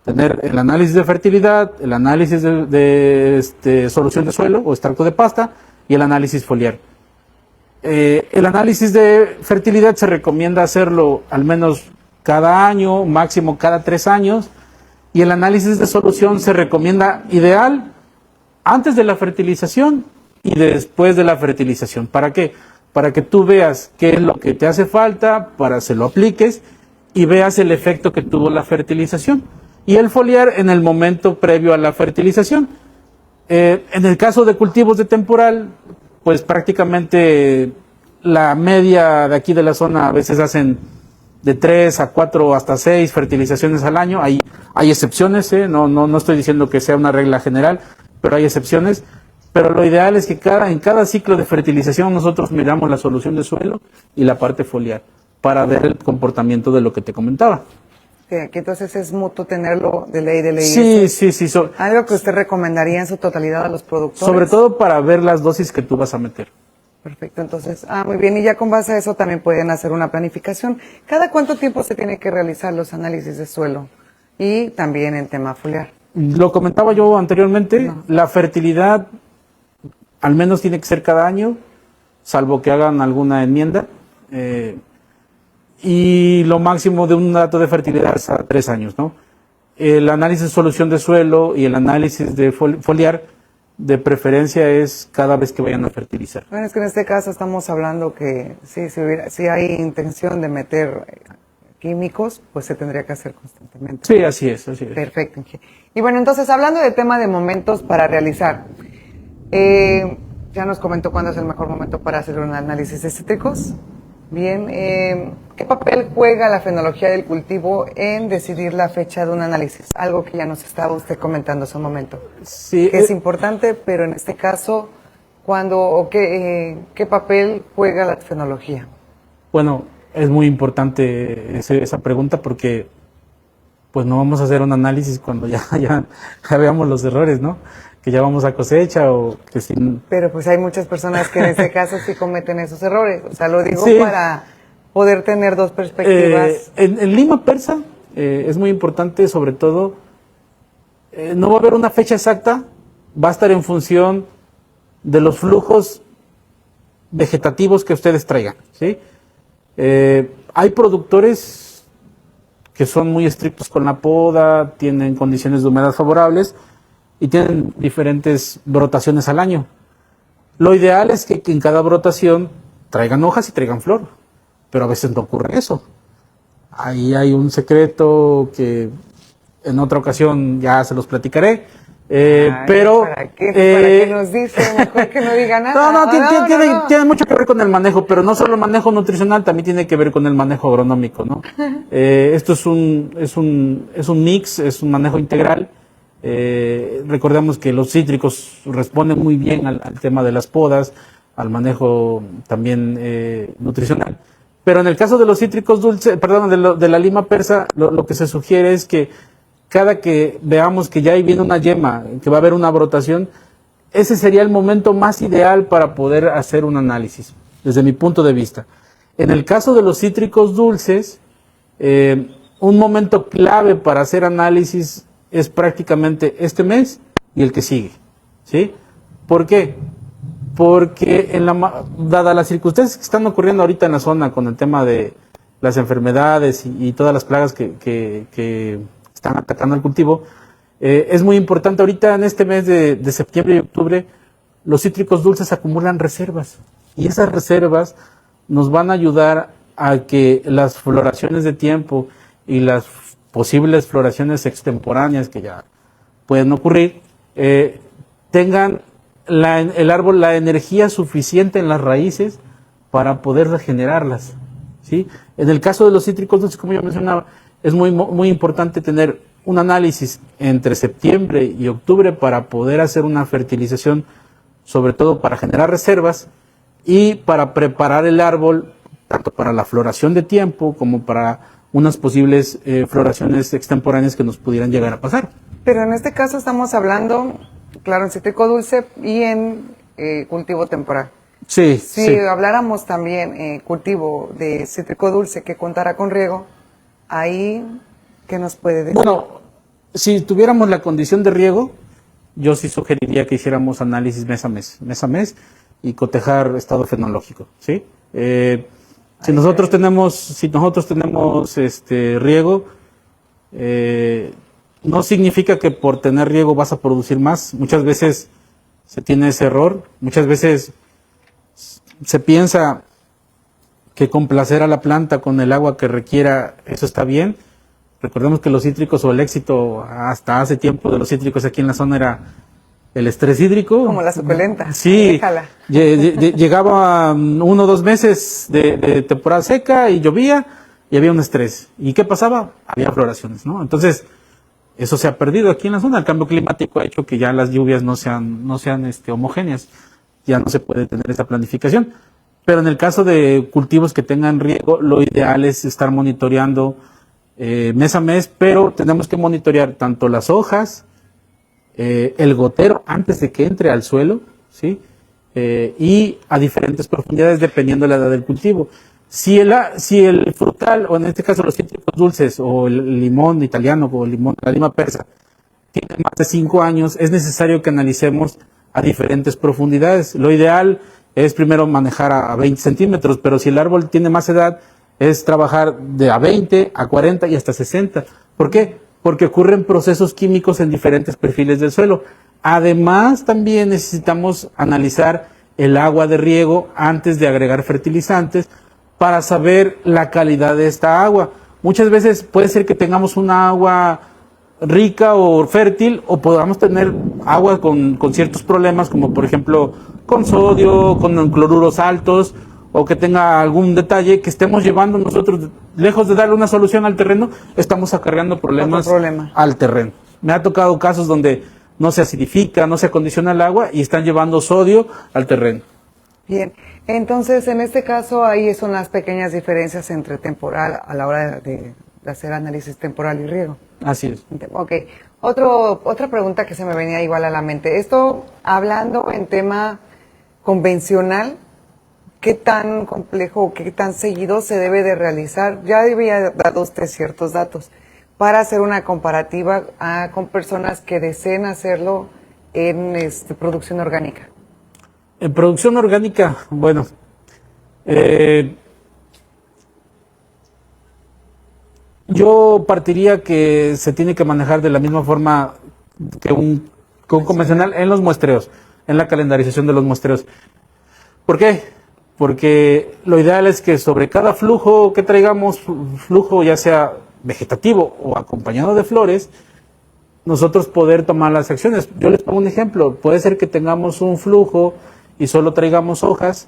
Tener el análisis de fertilidad, el análisis de solución de suelo o extracto de pasta y el análisis foliar. El análisis de fertilidad se recomienda hacerlo al menos cada año, máximo cada 3 años, y el análisis de solución se recomienda ideal antes de la fertilización y después de la fertilización. ¿Para qué? Para que tú veas qué es lo que te hace falta, para que se lo apliques y veas el efecto que tuvo la fertilización. Y el foliar en el momento previo a la fertilización. En el caso de cultivos de temporal, pues prácticamente la media de aquí de la zona a veces hacen de 3 a 4 hasta 6 fertilizaciones al año. Hay excepciones, no estoy diciendo que sea una regla general, pero hay excepciones. Pero lo ideal es que en cada ciclo de fertilización nosotros miramos la solución de suelo y la parte foliar para ver el comportamiento de lo que te comentaba.
Que entonces es mutuo tenerlo de ley.
Sí.
Algo que usted recomendaría en su totalidad a los productores.
Sobre todo para ver las dosis que tú vas a meter.
Perfecto, entonces, muy bien, y ya con base a eso también pueden hacer una planificación. ¿Cada cuánto tiempo se tiene que realizar los análisis de suelo? Y también en tema foliar.
Lo comentaba yo anteriormente, la fertilidad al menos tiene que ser cada año, salvo que hagan alguna enmienda. Y lo máximo de un dato de fertilidad es a 3 años, ¿no? El análisis de solución de suelo y el análisis de foliar, de preferencia es cada vez que vayan a fertilizar.
Bueno, es que en este caso estamos hablando que si hay intención de meter químicos, pues se tendría que hacer constantemente.
Sí, así es.
Perfecto. Y bueno, entonces, hablando de tema de momentos para realizar, ya nos comentó cuándo es el mejor momento para hacer un análisis de cítricos. Bien, ¿qué papel juega la fenología del cultivo en decidir la fecha de un análisis? Algo que ya nos estaba usted comentando hace un momento.
Sí,
que es importante, pero en este caso, ¿qué papel juega la fenología?
Bueno, es muy importante esa pregunta porque pues no vamos a hacer un análisis cuando ya veamos los errores, ¿no? Que ya vamos a cosecha o que sin...
Pero pues hay muchas personas que en este caso sí cometen esos errores. O sea, lo digo
sí,
para poder tener dos perspectivas.
En Lima Persa es muy importante, sobre todo, no va a haber una fecha exacta, va a estar en función de los flujos vegetativos que ustedes traigan, ¿sí? Hay productores que son muy estrictos con la poda, tienen condiciones de humedad favorables y tienen diferentes brotaciones al año. Lo ideal es que en cada brotación traigan hojas y traigan flor, pero a veces no ocurre eso. Ahí hay un secreto que en otra ocasión ya se los platicaré. Pero
¿Para qué nos dice? Mejor que no diga nada.
Tiene mucho que ver con el manejo, pero no solo el manejo nutricional, también tiene que ver con el manejo agronómico, ¿no? Esto es un mix, es un manejo integral. Recordemos que los cítricos responden muy bien al tema de las podas, al manejo también nutricional. Pero en el caso de los cítricos dulces, de la lima persa, lo que se sugiere es que cada que veamos que ya ahí viene una yema, que va a haber una brotación, ese sería el momento más ideal para poder hacer un análisis, desde mi punto de vista. En el caso de los cítricos dulces, un momento clave para hacer análisis es prácticamente este mes y el que sigue, ¿sí? ¿Por qué? Porque dada las circunstancias que están ocurriendo ahorita en la zona con el tema de las enfermedades y todas las plagas que están atacando al cultivo, es muy importante ahorita en este mes de septiembre y octubre, los cítricos dulces acumulan reservas y esas reservas nos van a ayudar a que las floraciones de tiempo y las posibles floraciones extemporáneas que ya pueden ocurrir, tengan el árbol la energía suficiente en las raíces para poder regenerarlas, ¿sí? En el caso de los cítricos dulces, como yo mencionaba, es muy importante tener un análisis entre septiembre y octubre para poder hacer una fertilización, sobre todo para generar reservas y para preparar el árbol tanto para la floración de tiempo como para unas posibles floraciones extemporáneas que nos pudieran llegar a pasar.
Pero en este caso estamos hablando, claro, en cítrico dulce y en cultivo temporal.
Sí.
Si habláramos también cultivo de cítrico dulce que contara con riego, ahí, ¿qué nos puede decir?
Bueno, si tuviéramos la condición de riego, yo sí sugeriría que hiciéramos análisis mes a mes y cotejar estado fenológico, ¿sí? Si nosotros tenemos riego, no significa que por tener riego vas a producir más. Muchas veces se tiene ese error. Muchas veces se piensa que complacer a la planta con el agua que requiera, eso está bien. Recordemos que los cítricos, o el éxito hasta hace tiempo de los cítricos aquí en la zona, era el estrés hídrico.
Como la suculenta.
Sí, llegaba 1 o 2 meses de temporada seca y llovía y había un estrés. ¿Y qué pasaba? Había floraciones, ¿no? Entonces, Eso se ha perdido aquí en la zona. El cambio climático ha hecho que ya las lluvias no sean homogéneas. Ya no se puede tener esa planificación. Pero en el caso de cultivos que tengan riego, lo ideal es estar monitoreando mes a mes, pero tenemos que monitorear tanto las hojas, el gotero antes de que entre al suelo, ¿sí? Y a diferentes profundidades dependiendo de la edad del cultivo. Si el frutal, o en este caso los cítricos dulces, o el limón italiano, o la lima persa, tiene más de 5 años, es necesario que analicemos a diferentes profundidades. Lo ideal es primero manejar a 20 centímetros, pero si el árbol tiene más edad, es trabajar de a 20, a 40 y hasta 60. ¿Por qué? Porque ocurren procesos químicos en diferentes perfiles del suelo. Además, también necesitamos analizar el agua de riego antes de agregar fertilizantes para saber la calidad de esta agua. Muchas veces puede ser que tengamos una agua rica o fértil, o podamos tener agua con ciertos problemas, como por ejemplo con sodio, con cloruros altos, o que tenga algún detalle que estemos llevando nosotros, lejos de darle una solución al terreno, estamos acarreando problemas al terreno. Me ha tocado casos donde no se acidifica, no se acondiciona el agua y están llevando sodio al terreno.
Bien, entonces en este caso ahí son las pequeñas diferencias entre temporal a la hora de hacer análisis temporal y riego.
Así es.
Ok, otra pregunta que se me venía igual a la mente. Esto, hablando en tema convencional, ¿qué tan complejo, qué tan seguido se debe de realizar? Ya había dado usted ciertos datos para hacer una comparativa con personas que deseen hacerlo en producción orgánica.
En producción orgánica, bueno, yo partiría que se tiene que manejar de la misma forma que un convencional en los muestreos, en la calendarización de los muestreos. ¿Por qué? Porque lo ideal es que sobre cada flujo que traigamos, flujo ya sea vegetativo o acompañado de flores, nosotros poder tomar las acciones. Yo les pongo un ejemplo. Puede ser que tengamos un flujo y solo traigamos hojas.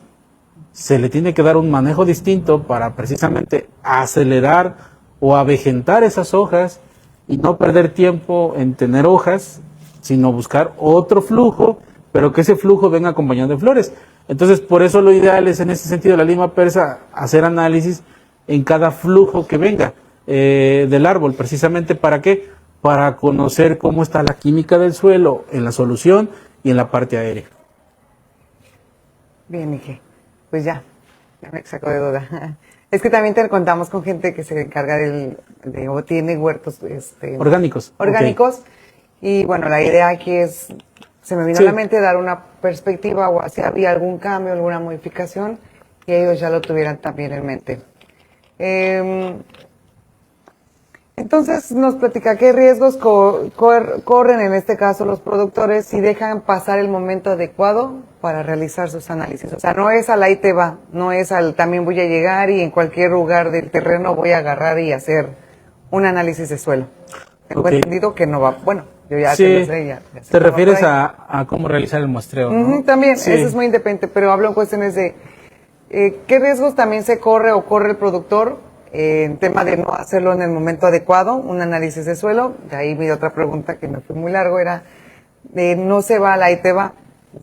Se le tiene que dar un manejo distinto para precisamente acelerar o avejentar esas hojas y no perder tiempo en tener hojas, sino buscar otro flujo, pero que ese flujo venga acompañado de flores. Entonces, por eso lo ideal es, en ese sentido, la lima persa, hacer análisis en cada flujo que venga del árbol, precisamente ¿para qué? Para conocer cómo está la química del suelo en la solución y en la parte aérea.
Bien, Ige, pues ya me saco de duda. Es que también te contamos con gente que se encarga o tiene huertos
orgánicos.
Okay. Y bueno, la idea aquí es, se me vino a la mente dar una perspectiva o si había algún cambio, alguna modificación, y ellos ya lo tuvieran también en mente. Entonces nos platica qué riesgos corren en este caso los productores si dejan pasar el momento adecuado para realizar sus análisis. O sea, no es al ahí te va, no es al también voy a llegar y en cualquier lugar del terreno voy a agarrar y hacer un análisis de suelo. Tengo entendido que no va, bueno, yo ya te lo sé. Ya
¿Te refieres a cómo realizar el muestreo? ¿No?
También, eso es muy independiente, pero hablo en cuestiones de qué riesgos también se corre o corre el productor en tema de no hacerlo en el momento adecuado, un análisis de suelo. De ahí mi otra pregunta que me fue muy largo era, no se va a la ahí te va,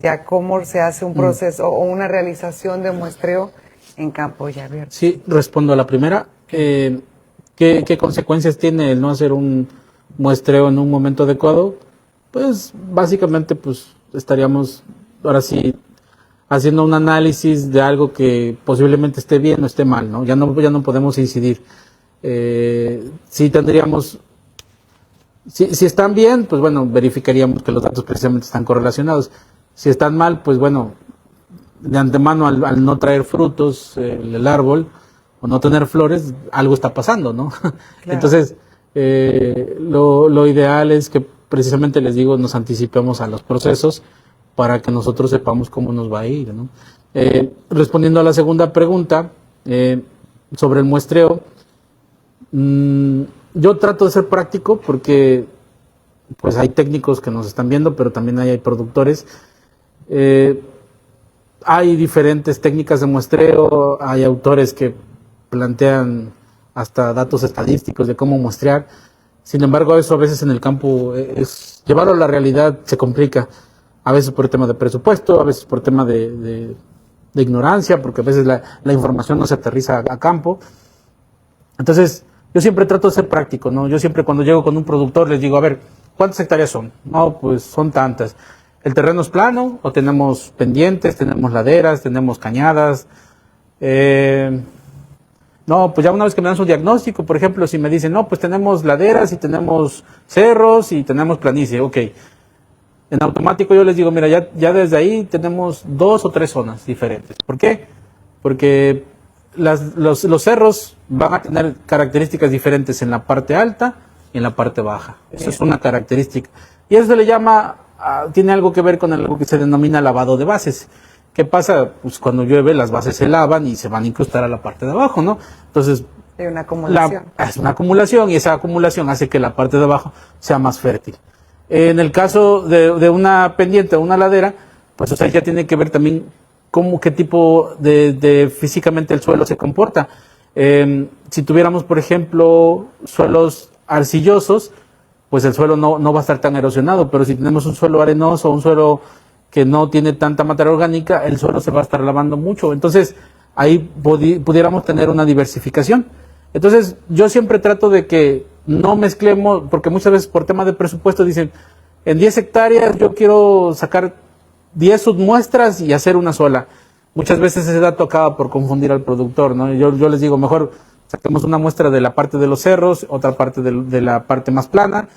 ya cómo se hace un proceso o una realización de muestreo en campo ya abierto.
Sí, respondo a la primera. ¿Qué consecuencias tiene el no hacer un muestreo en un momento adecuado? Pues básicamente pues estaríamos ahora sí haciendo un análisis de algo que posiblemente esté bien o esté mal, ¿no? Ya no podemos incidir. Si tendríamos, si están bien, pues bueno, verificaríamos que los datos precisamente están correlacionados. Si están mal, pues bueno, de antemano al no traer frutos el árbol o no tener flores, algo está pasando, ¿no? Claro. Entonces, lo ideal es que precisamente les digo, nos anticipemos a los procesos para que nosotros sepamos cómo nos va a ir, ¿no? Respondiendo a la segunda pregunta sobre el muestreo, yo trato de ser práctico porque pues hay técnicos que nos están viendo, pero también hay productores. Hay diferentes técnicas de muestreo, hay autores que plantean hasta datos estadísticos de cómo muestrear. Sin embargo, eso a veces en el campo llevarlo a la realidad se complica. A veces por tema de presupuesto, a veces por tema de ignorancia, porque a veces la información no se aterriza a campo. Entonces, yo siempre trato de ser práctico, ¿no? Yo siempre cuando llego con un productor les digo, a ver, ¿cuántas hectáreas son? No, pues son tantas. ¿El terreno es plano o tenemos pendientes, tenemos laderas, tenemos cañadas? No, pues ya una vez que me dan su diagnóstico, por ejemplo, si me dicen, no, pues tenemos laderas y tenemos cerros y tenemos planicie, ok. En automático yo les digo, mira, ya desde ahí tenemos 2 o 3 zonas diferentes. ¿Por qué? Porque los cerros van a tener características diferentes en la parte alta y en la parte baja. Eso es una característica. Y eso se le llama, tiene algo que ver con algo que se denomina lavado de bases. ¿Qué pasa? Pues cuando llueve las bases se lavan y se van a incrustar a la parte de abajo, ¿no? Entonces,
hay una acumulación.
Es una acumulación y esa acumulación hace que la parte de abajo sea más fértil. En el caso de una pendiente o una ladera, pues o sea, ya tiene que ver también qué tipo de físicamente el suelo se comporta. Si tuviéramos, por ejemplo, suelos arcillosos, pues el suelo no va a estar tan erosionado, pero si tenemos un suelo arenoso, un suelo que no tiene tanta materia orgánica, el suelo se va a estar lavando mucho. Entonces, ahí pudiéramos tener una diversificación. Entonces, yo siempre trato de que no mezclemos, porque muchas veces por tema de presupuesto dicen, en 10 hectáreas yo quiero sacar 10 submuestras y hacer una sola. Muchas veces ese dato acaba por confundir al productor, ¿no? Yo les digo, mejor saquemos una muestra de la parte de los cerros, otra parte de la parte más plana,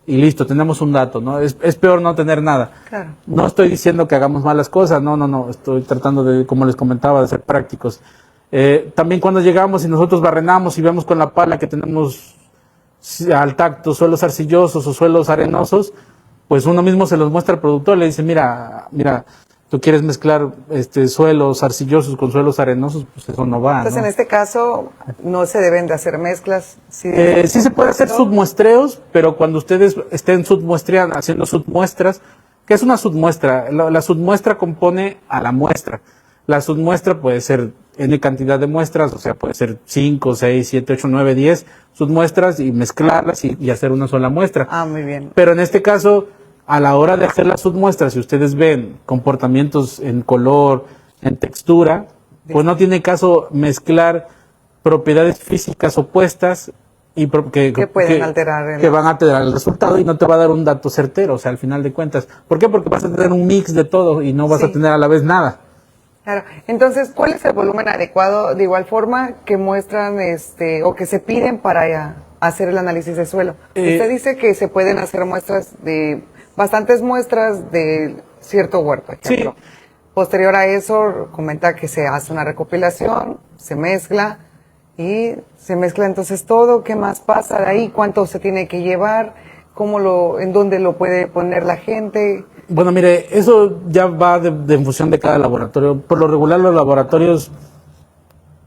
y listo, tenemos un dato, ¿no? Es peor no tener nada.
Claro.
No estoy diciendo que hagamos malas cosas, no, estoy tratando de, como les comentaba, de ser prácticos. También cuando llegamos y nosotros barrenamos y vemos con la pala que tenemos al tacto suelos arcillosos o suelos arenosos, pues uno mismo se los muestra al productor, le dice, mira, tú quieres mezclar suelos arcillosos con suelos arenosos, pues eso no va.
Entonces,
¿no?
en este caso, no se deben de hacer mezclas.
Sí se puede hacer submuestreos, pero cuando ustedes estén haciendo submuestras, ¿qué es una submuestra? La submuestra compone a la muestra. La submuestra puede ser N cantidad de muestras, o sea, puede ser 5, 6, 7, 8, 9, 10 submuestras y mezclarlas y hacer una sola muestra.
Ah, muy bien.
Pero en este caso, a la hora de hacer las submuestras, si ustedes ven comportamientos en color, en textura, pues no tiene caso mezclar propiedades físicas opuestas y que
pueden alterar
que van a alterar el resultado y no te va a dar un dato certero, o sea, al final de cuentas. ¿Por qué? Porque vas a tener un mix de todo y no vas a tener a la vez nada.
Claro. Entonces, ¿cuál es el volumen adecuado de igual forma que muestran o que se piden para hacer el análisis de suelo? Usted dice que se pueden hacer bastantes muestras de cierto huerto, ejemplo. Sí. Posterior a eso, comenta que se hace una recopilación, se mezcla entonces todo. ¿Qué más pasa de ahí? ¿Cuánto se tiene que llevar? ¿En dónde lo puede poner la gente?
Bueno, mire, eso ya va en función de cada laboratorio. Por lo regular, los laboratorios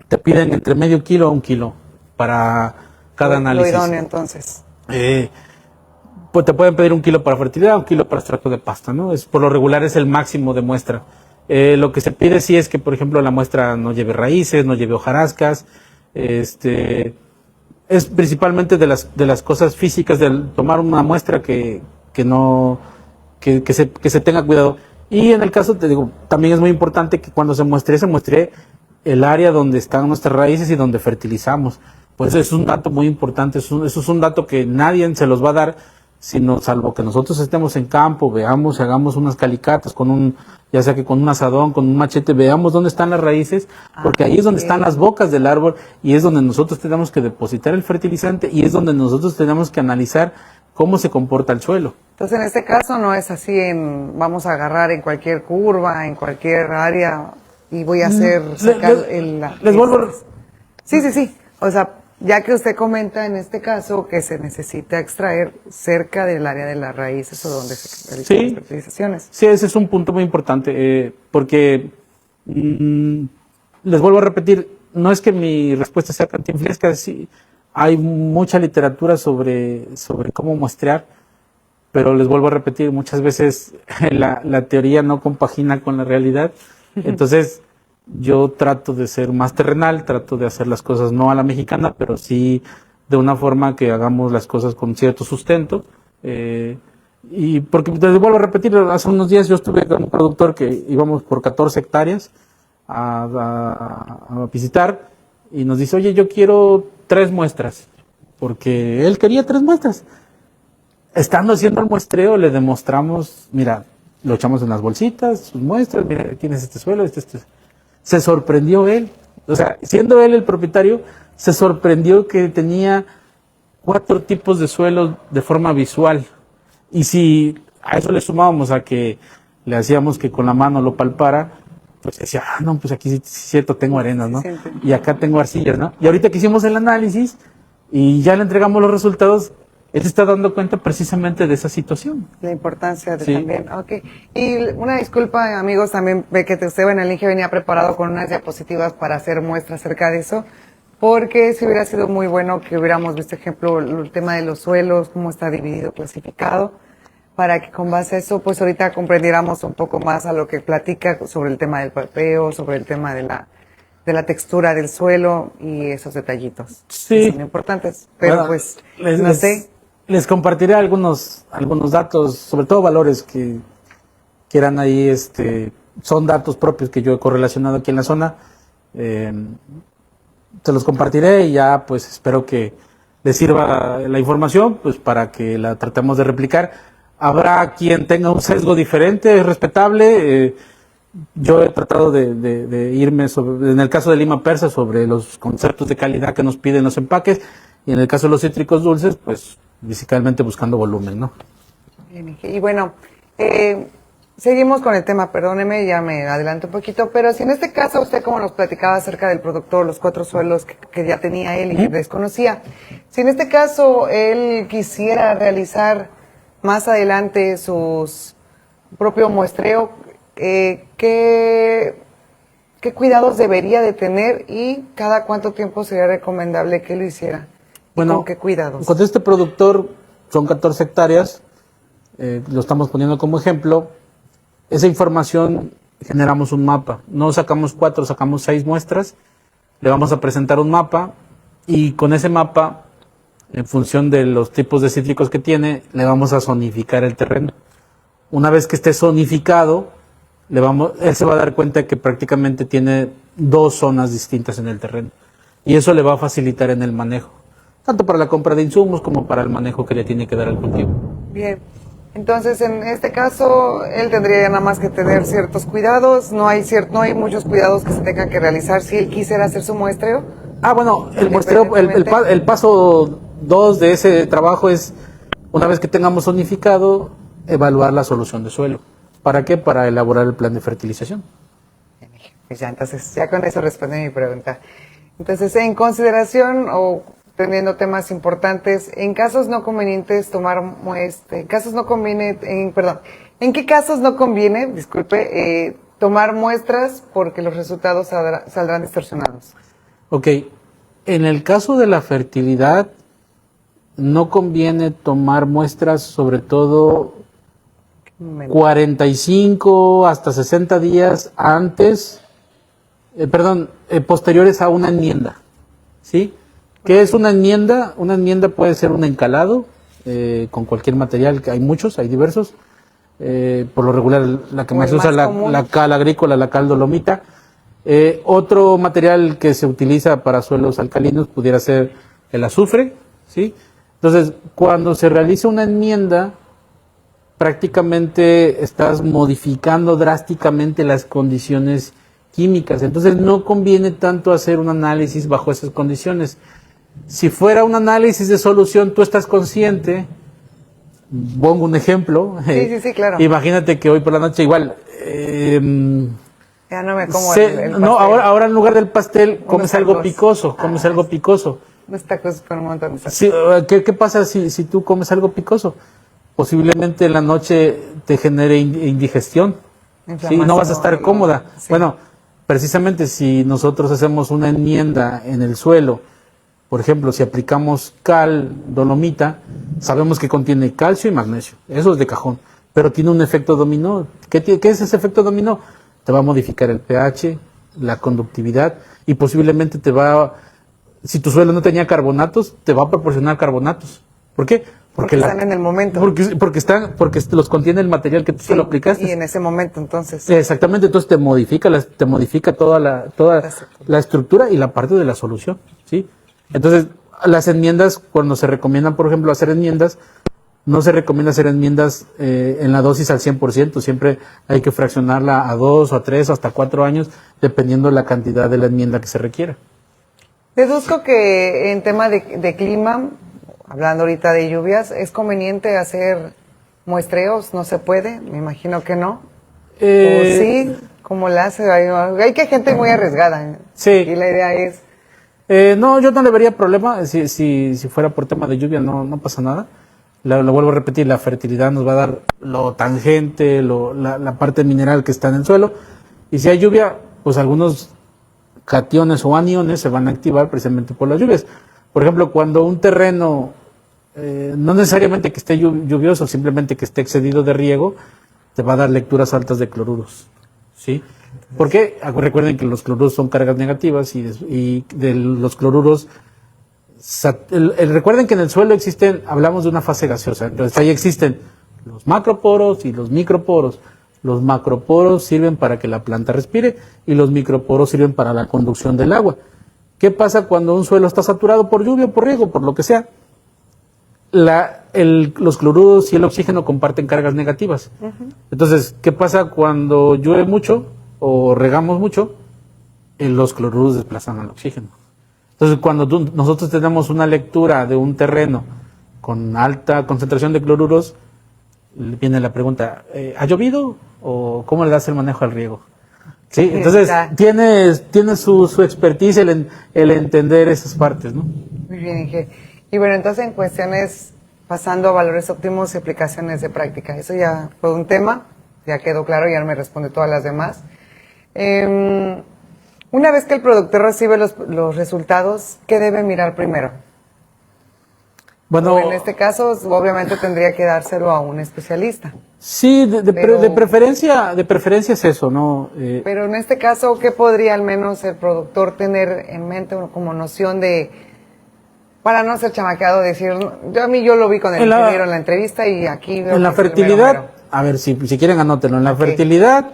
te piden entre medio kilo a 1 kilo para cada análisis.
Lo idóneo, entonces.
Pues te pueden pedir 1 kilo para fertilidad, 1 kilo para extracto de pasta, ¿no? Por lo regular es el máximo de muestra. Lo que se pide sí es que, por ejemplo, la muestra no lleve raíces, no lleve hojarascas. Es principalmente de las cosas físicas de tomar una muestra que se tenga cuidado. Y en el caso, te digo, también es muy importante que cuando se muestre el área donde están nuestras raíces y donde fertilizamos. Pues es un dato muy importante, eso es un dato que nadie se los va a dar, salvo que nosotros estemos en campo, veamos, hagamos unas calicatas ya sea que con un asadón, con un machete, veamos dónde están las raíces, porque ahí es donde están las bocas del árbol y es donde nosotros tenemos que depositar el fertilizante y es donde nosotros tenemos que analizar cómo se comporta el suelo. Entonces,
en este caso no es así vamos a agarrar en cualquier curva, en cualquier área y voy a hacer
les vuelvo.
Sí. O sea, ya que usted comenta en este caso que se necesita extraer cerca del área de las raíces o donde se realizan las fertilizaciones.
Sí, ese es un punto muy importante, porque les vuelvo a repetir, no es que mi respuesta sea cantinflesca, sí, hay mucha literatura sobre cómo muestrear, pero les vuelvo a repetir, muchas veces la teoría no compagina con la realidad, entonces yo trato de ser más terrenal, trato de hacer las cosas no a la mexicana, pero sí de una forma que hagamos las cosas con cierto sustento. Y porque te vuelvo a repetir, hace unos días yo estuve con un productor que íbamos por 14 hectáreas a visitar y nos dice, oye, yo quiero 3 muestras, porque él quería 3 muestras. Estando haciendo el muestreo, le demostramos, mira, lo echamos en las bolsitas, sus muestras, mira, tienes este suelo, este. Se sorprendió él, o sea, siendo él el propietario, se sorprendió que tenía 4 tipos de suelos de forma visual. Y si a eso le sumábamos a que le hacíamos que con la mano lo palpara, pues decía, no, pues aquí sí es cierto, tengo arenas, ¿no? Y acá tengo arcillas, ¿no? Y ahorita que hicimos el análisis y ya le entregamos los resultados, él se está dando cuenta precisamente de esa situación.
La importancia de también, ok. Y una disculpa, amigos, también ve que usted en el Inge venía preparado con unas diapositivas para hacer muestras acerca de eso, porque si hubiera sido muy bueno que hubiéramos visto, ejemplo, el tema de los suelos, cómo está dividido, clasificado, para que con base a eso, pues ahorita comprendiéramos un poco más a lo que platica sobre el tema del palpeo, sobre el tema de la textura del suelo y esos detallitos.
Sí.
Que son importantes, pero bueno, pues, no sé.
Les compartiré algunos datos, sobre todo valores que eran ahí, son datos propios que yo he correlacionado aquí en la zona. Te los compartiré y ya pues espero que les sirva la información pues para que la tratemos de replicar. Habrá quien tenga un sesgo diferente, es respetable. Yo he tratado de irme en el caso de Lima Persa sobre los conceptos de calidad que nos piden los empaques y en el caso de los cítricos dulces pues básicamente buscando volumen, ¿no?
Bien, y bueno, seguimos con el tema, perdóneme, ya me adelanto un poquito, pero si en este caso usted como nos platicaba acerca del productor, los 4 suelos que ya tenía él y que desconocía, si en este caso él quisiera realizar más adelante su propio muestreo, ¿qué cuidados debería de tener y cada cuánto tiempo sería recomendable que lo hiciera?
Bueno,
¿con qué cuidados?
Con este productor son 14 hectáreas, lo estamos poniendo como ejemplo. Esa información generamos un mapa, no sacamos 4, sacamos 6 muestras, le vamos a presentar un mapa y con ese mapa, en función de los tipos de cítricos que tiene, le vamos a zonificar el terreno. Una vez que esté zonificado, él se va a dar cuenta que prácticamente tiene 2 zonas distintas en el terreno y eso le va a facilitar en el manejo, tanto para la compra de insumos como para el manejo que le tiene que dar al cultivo.
Bien, entonces en este caso él tendría nada más que tener ciertos cuidados, no hay muchos cuidados que se tengan que realizar si él quisiera hacer su muestreo.
Bueno, el muestreo, el paso 2 de ese trabajo es, una vez que tengamos zonificado, evaluar la solución de suelo. ¿Para qué? Para elaborar el plan de fertilización.
Pues entonces ya con eso respondí mi pregunta. Entonces, en consideración o teniendo temas importantes, en casos no convenientes tomar ¿en qué casos no conviene, disculpe, tomar muestras porque los resultados saldrán distorsionados? Ok,
en el caso de la fertilidad, no conviene tomar muestras, sobre todo 45 hasta 60 días antes, posteriores a una enmienda, ¿sí? ¿Qué es una enmienda? Una enmienda puede ser un encalado con cualquier material, que hay muchos, hay diversos. Por lo regular, la que más se usa la cal agrícola, la cal dolomita. Otro material que se utiliza para suelos alcalinos pudiera ser el azufre, ¿sí? Entonces, cuando se realiza una enmienda, prácticamente estás modificando drásticamente las condiciones químicas. Entonces, no conviene tanto hacer un análisis bajo esas condiciones. Si fuera un análisis de solución, tú estás consciente. Pongo un ejemplo.
Sí, claro.
Imagínate que hoy por la noche igual.
Ya no me como el pastel.
No, ahora en lugar del pastel comes algo picoso. Comes algo picoso.
Unos tacos con un montón de
sí, ¿qué pasa si tú comes algo picoso? Posiblemente en la noche te genere indigestión. ¿Sí? No vas a estar cómoda. Sí. Bueno, precisamente si nosotros hacemos una enmienda en el suelo, por ejemplo, si aplicamos cal dolomita, sabemos que contiene calcio y magnesio. Eso es de cajón. Pero tiene un efecto dominó. ¿Qué es ese efecto dominó? Te va a modificar el pH, la conductividad y posiblemente te va si tu suelo no tenía carbonatos, te va a proporcionar carbonatos. ¿Por qué?
Porque están en el momento.
Porque los contiene el material que tú se lo aplicaste.
Y en ese momento, entonces.
Exactamente, entonces te modifica toda la estructura y la parte de la solución, ¿sí? Entonces, las enmiendas, cuando se recomiendan, por ejemplo, hacer enmiendas, no se recomienda hacer enmiendas en la dosis al 100%, siempre hay que fraccionarla a 2 o a 3 o hasta 4 años, dependiendo de la cantidad de la enmienda que se requiera.
Deduzco que en tema de clima, hablando ahorita de lluvias, ¿es conveniente hacer muestreos? ¿No se puede? Me imagino que no. ¿O sí? ¿Cómo la hace? Hay que gente muy arriesgada.
Sí.
Y la idea es...
no, yo no le vería problema. Si fuera por tema de lluvia, no pasa nada. Lo vuelvo a repetir, la fertilidad nos va a dar lo tangente, la parte mineral que está en el suelo. Y si hay lluvia, pues algunos cationes o aniones se van a activar precisamente por las lluvias. Por ejemplo, cuando un terreno, no necesariamente que esté lluvioso, simplemente que esté excedido de riego, te va a dar lecturas altas de cloruros, ¿sí? Porque recuerden que los cloruros son cargas negativas y de los cloruros, recuerden que en el suelo hablamos de una fase gaseosa, entonces ahí existen los macroporos y los microporos. Los macroporos sirven para que la planta respire y los microporos sirven para la conducción del agua. ¿Qué pasa cuando un suelo está saturado por lluvia, por riego, por lo que sea? Los cloruros y el oxígeno comparten cargas negativas. Entonces, ¿qué pasa cuando llueve mucho o regamos mucho? Los cloruros desplazan al oxígeno. Entonces, cuando nosotros tenemos una lectura de un terreno con alta concentración de cloruros, viene la pregunta, ¿ha llovido o cómo le das el manejo al riego? Sí, entonces tiene su expertise el entender esas partes, ¿no?
Muy bien, Inge. Y bueno, entonces en cuestiones, pasando a valores óptimos y aplicaciones de práctica, eso ya fue un tema, ya quedó claro, ya me responde todas las demás. Una vez que el productor recibe los resultados, ¿qué debe mirar primero? Bueno, en este caso, obviamente tendría que dárselo a un especialista.
Sí, de preferencia es eso, ¿no?
Pero en este caso, ¿qué podría al menos el productor tener en mente como noción de, para no ser chamaqueado, decir, yo lo vi con el ingeniero en la entrevista y aquí veo
en la fertilidad, a ver, si quieren anótenlo, en la fertilidad,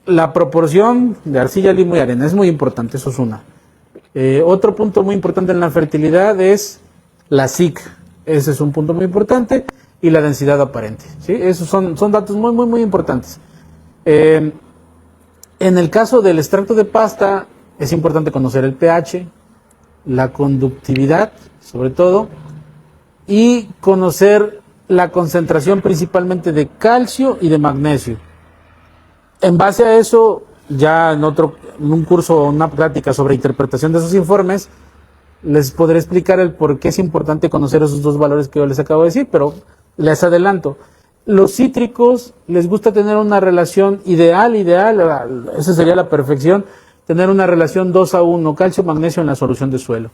la proporción de arcilla, limo y arena es muy importante, eso es una. Otro punto muy importante en la fertilidad es la SIC, ese es un punto muy importante, y la densidad aparente, ¿sí? Esos son datos muy, muy, muy importantes. En el caso del extracto de pasta, es importante conocer el pH, la conductividad, sobre todo, y conocer la concentración principalmente de calcio y de magnesio. En base a eso, ya en un curso o una plática sobre interpretación de esos informes, les podré explicar el por qué es importante conocer esos dos valores que yo les acabo de decir, pero les adelanto. Los cítricos les gusta tener una relación ideal, esa sería la perfección, tener una relación 2:1, calcio-magnesio en la solución de suelo.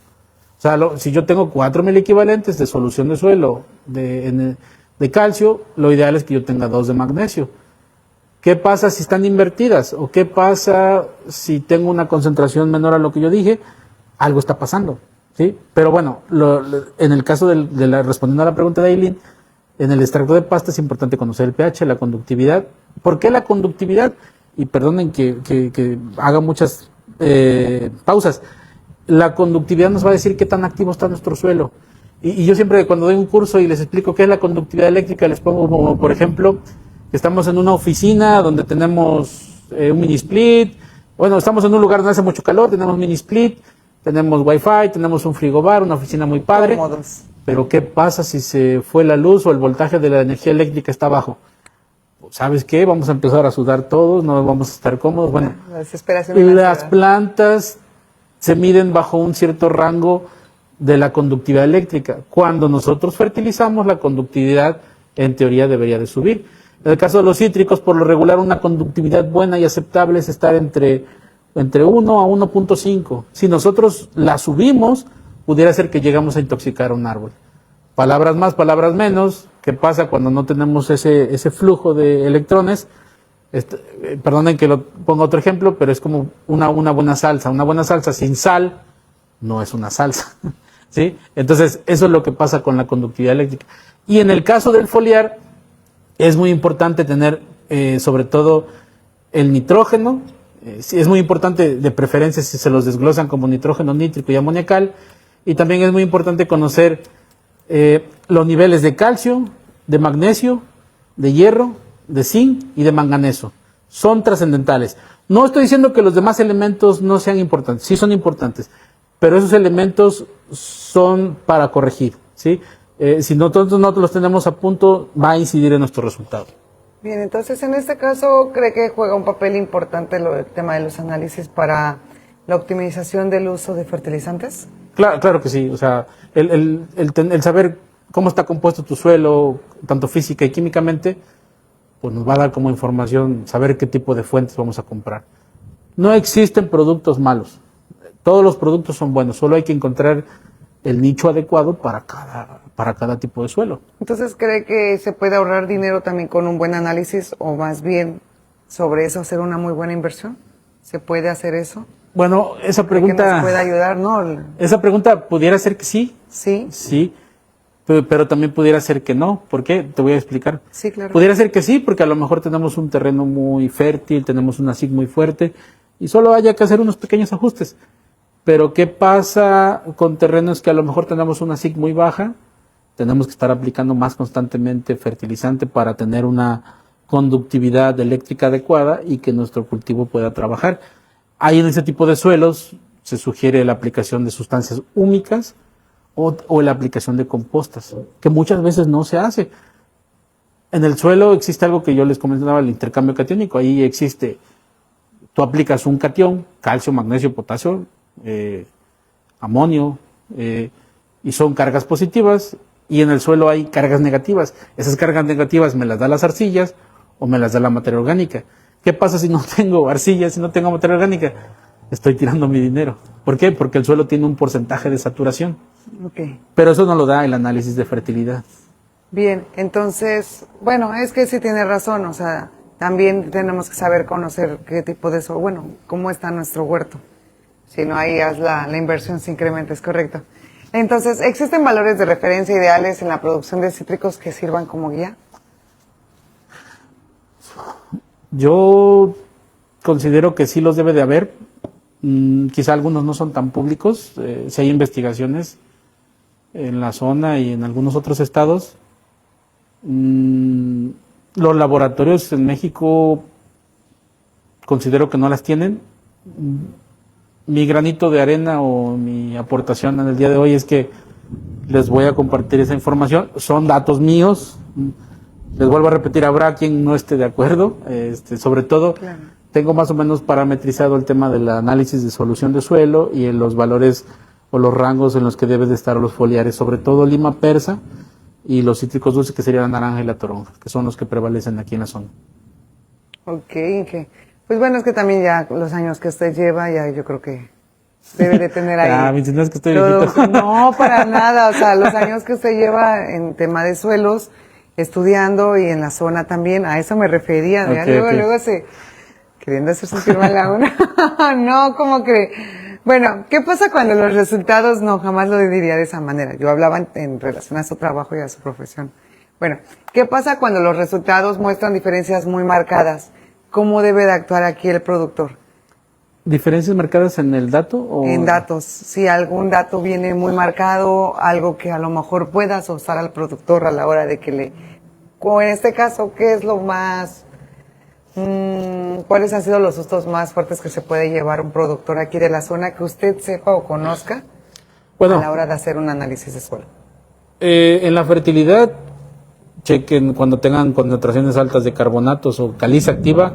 O sea, si yo tengo 4 miliequivalentes de solución de suelo de calcio, lo ideal es que yo tenga 2 de magnesio. ¿Qué pasa si están invertidas? ¿O qué pasa si tengo una concentración menor a lo que yo dije? Algo está pasando, ¿sí? Pero bueno, en el caso respondiendo a la pregunta de Aileen, en el extracto de pasta es importante conocer el pH, la conductividad. ¿Por qué la conductividad? Y perdonen que haga muchas pausas. La conductividad nos va a decir qué tan activo está nuestro suelo. Y yo siempre cuando doy un curso y les explico qué es la conductividad eléctrica, les pongo como, por ejemplo, estamos en una oficina donde tenemos un mini split. Bueno, estamos en un lugar donde hace mucho calor, tenemos mini split, tenemos wifi, tenemos un frigobar, una oficina muy padre.
Cómodos. Pero
¿qué pasa si se fue la luz o el voltaje de la energía eléctrica está bajo? ¿Sabes qué? Vamos a empezar a sudar todos, no vamos a estar cómodos. Bueno, las plantas se miden bajo un cierto rango de la conductividad eléctrica. Cuando nosotros fertilizamos, la conductividad en teoría debería de subir. En el caso de los cítricos, por lo regular, una conductividad buena y aceptable es estar entre 1 a 1.5. Si nosotros la subimos, pudiera ser que llegamos a intoxicar a un árbol. Palabras más, palabras menos. ¿Qué pasa cuando no tenemos ese flujo de electrones? Perdonen que lo ponga otro ejemplo, pero es como una buena salsa. Una buena salsa sin sal no es una salsa, ¿sí? Entonces, eso es lo que pasa con la conductividad eléctrica. Y en el caso del foliar, es muy importante tener, sobre todo, el nitrógeno. Sí, es muy importante, de preferencia, si se los desglosan como nitrógeno nítrico y amoniacal. Y también es muy importante conocer los niveles de calcio, de magnesio, de hierro, de zinc y de manganeso. Son trascendentales. No estoy diciendo que los demás elementos no sean importantes, sí son importantes, pero esos elementos son para corregir, ¿sí? Si nosotros no los tenemos a punto, va a incidir en nuestro resultado.
Bien, entonces en este caso, ¿cree que juega un papel importante el tema de los análisis para la optimización del uso de fertilizantes?
Claro que sí. O sea, el saber cómo está compuesto tu suelo, tanto física y químicamente, pues nos va a dar como información saber qué tipo de fuentes vamos a comprar. No existen productos malos. Todos los productos son buenos, solo hay que encontrar el nicho adecuado para cada tipo de suelo.
Entonces, ¿cree que se puede ahorrar dinero también con un buen análisis o más bien sobre eso hacer una muy buena inversión? ¿Se puede hacer eso?
Bueno, esa pregunta...
¿Que nos puede ayudar, no?
Esa pregunta pudiera ser que sí.
Sí.
Sí, pero también pudiera ser que no. ¿Por qué? Te voy a explicar.
Sí, claro.
Pudiera ser que sí, porque a lo mejor tenemos un terreno muy fértil, tenemos una SIC muy fuerte y solo haya que hacer unos pequeños ajustes. Pero ¿qué pasa con terrenos que a lo mejor tenemos una SIC muy baja? Tenemos que estar aplicando más constantemente fertilizante para tener una conductividad eléctrica adecuada y que nuestro cultivo pueda trabajar. Ahí en ese tipo de suelos se sugiere la aplicación de sustancias húmicas o la aplicación de compostas, que muchas veces no se hace. En el suelo existe algo que yo les comentaba, el intercambio catiónico. Ahí existe, tú aplicas un catión, calcio, magnesio, potasio, amonio, y son cargas positivas, y en el suelo hay cargas negativas. Esas cargas negativas me las da las arcillas o me las da la materia orgánica. ¿Qué pasa si no tengo arcilla, si no tengo materia orgánica? Estoy tirando mi dinero. ¿Por qué? Porque el suelo tiene un porcentaje de saturación.
Okay.
Pero eso no lo da el análisis de fertilidad.
Bien, entonces, bueno, es que sí tiene razón, o sea, también tenemos que saber conocer qué tipo de suelo, bueno, cómo está nuestro huerto. Si no, ahí haz la inversión se incrementa, es correcto. Entonces, ¿existen valores de referencia ideales en la producción de cítricos que sirvan como guía?
Yo considero que sí los debe de haber. Quizá algunos no son tan públicos. Si hay investigaciones en la zona y en algunos otros estados. Los laboratorios en México considero que no las tienen. Mi granito de arena o mi aportación en el día de hoy es que les voy a compartir esa información. Son datos míos. Les vuelvo a repetir, habrá quien no esté de acuerdo. Sobre todo, claro, tengo más o menos parametrizado el tema del análisis de solución de suelo y en los valores o los rangos en los que deben de estar los foliares, sobre todo lima persa y los cítricos dulces, que serían la naranja y la toronja, que son los que prevalecen aquí en la zona.
Ok. Pues bueno, es que también ya los años que usted lleva, ya yo creo que debe de tener ahí.
Me entiendes que estoy
todo,
viejito.
No, para nada. O sea, los años que usted lleva en tema de suelos, estudiando y en la zona también, a eso me refería.
Okay,
luego se queriendo hacer sentir mal a uno. No, como que, bueno, ¿qué pasa cuando los resultados, no, jamás lo diría de esa manera? Yo hablaba en relación a su trabajo y a su profesión. Bueno, ¿qué pasa cuando los resultados muestran diferencias muy marcadas? ¿Cómo debe de actuar aquí el productor?
¿Diferencias marcadas en el dato? O...
En datos. Si algún dato viene muy marcado, algo que a lo mejor pueda asustar al productor a la hora de que le... O en este caso, ¿qué es lo más... ¿Cuáles han sido los sustos más fuertes que se puede llevar un productor aquí de la zona que usted sepa o conozca a la hora de hacer un análisis de suelo?
En la fertilidad, chequen cuando tengan concentraciones altas de carbonatos o caliza activa,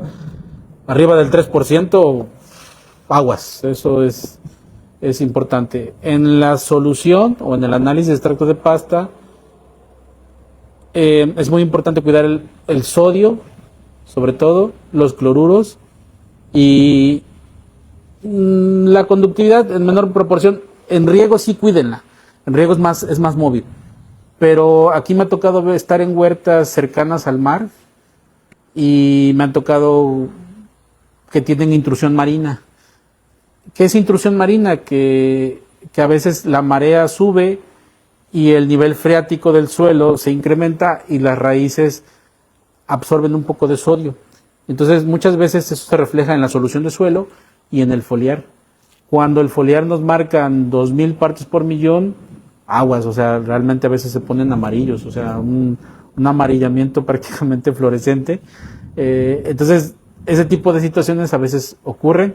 arriba del 3%, aguas, eso es importante. En la solución o en el análisis de extractos de pasta, es muy importante cuidar el sodio, sobre todo, los cloruros y la conductividad en menor proporción. En riego sí cuídenla, en riego es más móvil. Pero aquí me ha tocado estar en huertas cercanas al mar y me han tocado que tienen intrusión marina. ¿Qué es intrusión marina? Que a veces la marea sube y el nivel freático del suelo se incrementa y las raíces absorben un poco de sodio. Entonces muchas veces eso se refleja en la solución de suelo y en el foliar. Cuando el foliar nos marcan 2000 partes por millón, aguas, o sea, realmente a veces se ponen amarillos, o sea, un amarillamiento prácticamente fluorescente. Entonces, ese tipo de situaciones a veces ocurren.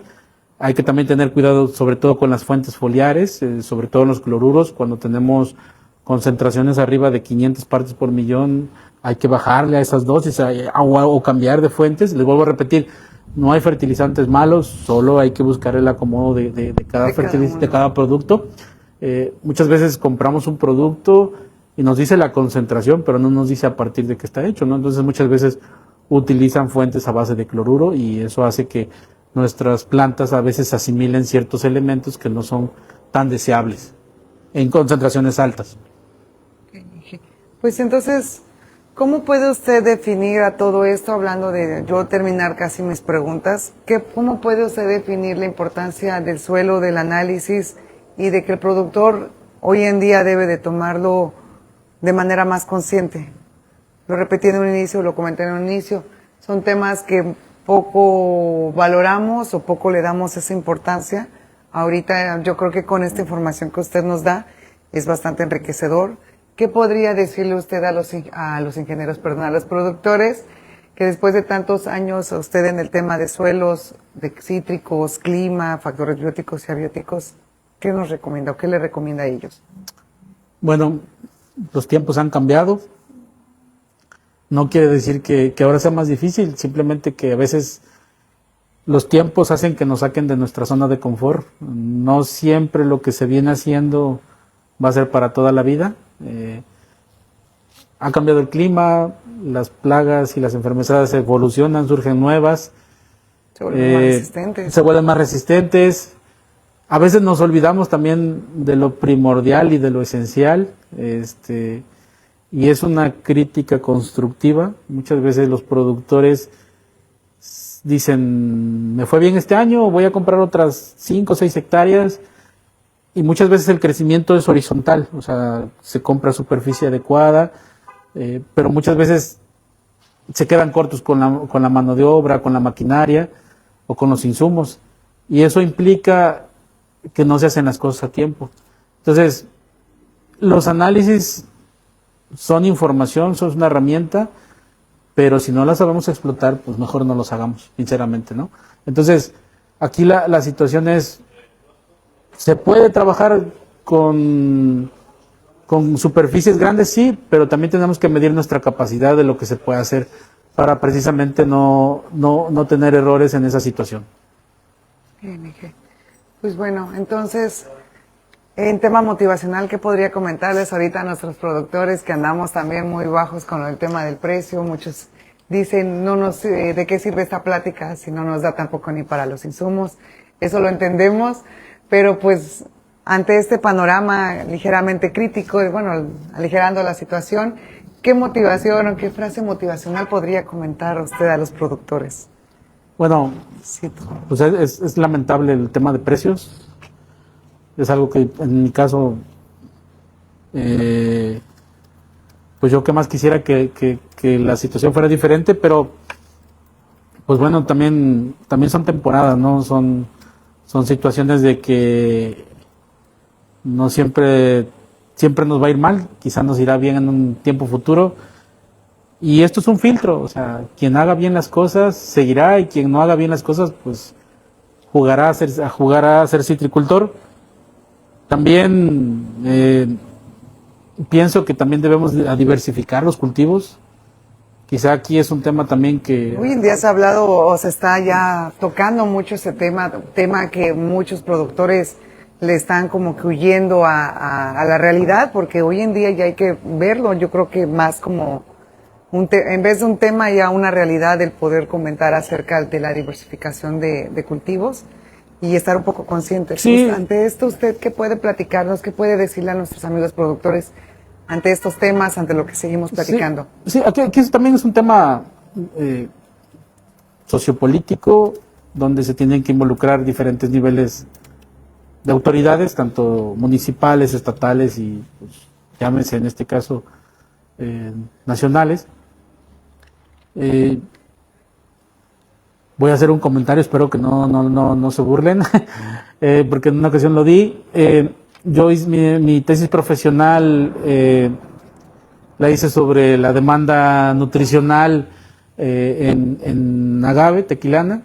Hay que también tener cuidado, sobre todo con las fuentes foliares, sobre todo en los cloruros, cuando tenemos concentraciones arriba de 500 partes por millón, hay que bajarle a esas dosis o cambiar de fuentes. Les vuelvo a repetir, no hay fertilizantes malos, solo hay que buscar el acomodo de cada producto. Muchas veces compramos un producto y nos dice la concentración, pero no nos dice a partir de qué está hecho, ¿no? Entonces muchas veces utilizan fuentes a base de cloruro y eso hace que nuestras plantas a veces asimilen ciertos elementos que no son tan deseables en concentraciones altas.
Pues entonces, ¿cómo puede usted definir a todo esto, hablando de yo terminar casi mis preguntas, cómo puede usted definir la importancia del suelo, del análisis y de que el productor hoy en día debe de tomarlo de manera más consciente? Lo repetí en un inicio, lo comenté en un inicio, son temas que poco valoramos o poco le damos esa importancia. Ahorita yo creo que con esta información que usted nos da es bastante enriquecedor. ¿Qué podría decirle usted a los ingenieros, a los productores, que después de tantos años usted en el tema de suelos, de cítricos, clima, factores bióticos y abióticos, qué nos recomienda o qué le recomienda a ellos?
Bueno, los tiempos han cambiado. No quiere decir que ahora sea más difícil, simplemente que a veces los tiempos hacen que nos saquen de nuestra zona de confort. No siempre lo que se viene haciendo va a ser para toda la vida. Ha cambiado el clima, las plagas y las enfermedades evolucionan, surgen nuevas.
Se vuelven más resistentes.
Se vuelven más resistentes. A veces nos olvidamos también de lo primordial y de lo esencial. Y es una crítica constructiva. Muchas veces los productores dicen, me fue bien este año, voy a comprar otras 5 o 6 hectáreas, y muchas veces el crecimiento es horizontal, o sea, se compra superficie adecuada, pero muchas veces se quedan cortos con la mano de obra, con la maquinaria o con los insumos, y eso implica que no se hacen las cosas a tiempo. Entonces, los análisis son información, son una herramienta, pero si no la sabemos explotar, pues mejor no los hagamos, sinceramente, ¿no? Entonces, aquí la situación es, se puede trabajar con superficies grandes, sí, pero también tenemos que medir nuestra capacidad de lo que se puede hacer para precisamente no tener errores en esa situación.
Bien, Miguel. Pues bueno, entonces, en tema motivacional, ¿qué podría comentarles ahorita a nuestros productores que andamos también muy bajos con el tema del precio? Muchos dicen, ¿de qué sirve esta plática si no nos da tampoco ni para los insumos? Eso lo entendemos, pero pues ante este panorama ligeramente crítico, bueno, aligerando la situación, ¿qué motivación o qué frase motivacional podría comentar usted a los productores?
Bueno,
Sí,
pues es lamentable el tema de precios. Es algo que en mi caso, pues yo que más quisiera que la situación fuera diferente, pero pues bueno, también son temporadas, ¿no? Son situaciones de que no siempre nos va a ir mal, quizás nos irá bien en un tiempo futuro. Y esto es un filtro, o sea, quien haga bien las cosas seguirá, y quien no haga bien las cosas, pues jugará a ser citricultor. También pienso que también debemos diversificar los cultivos. Quizá aquí es un tema también que...
Hoy en día se ha hablado o se está ya tocando mucho ese tema que muchos productores le están como que huyendo a la realidad, porque hoy en día ya hay que verlo, yo creo que más como en vez de un tema ya una realidad, el poder comentar acerca de la diversificación de cultivos y estar un poco conscientes.
Sí.
Ante esto, ¿usted qué puede platicarnos, qué puede decirle a nuestros amigos productores ante estos temas, ante lo que seguimos platicando?
Sí, aquí también es un tema sociopolítico donde se tienen que involucrar diferentes niveles de autoridades, tanto municipales, estatales y pues, llámese en este caso nacionales. Voy a hacer un comentario, espero que no se burlen, porque en una ocasión lo di. Yo hice mi tesis profesional, la hice sobre la demanda nutricional en agave tequilana,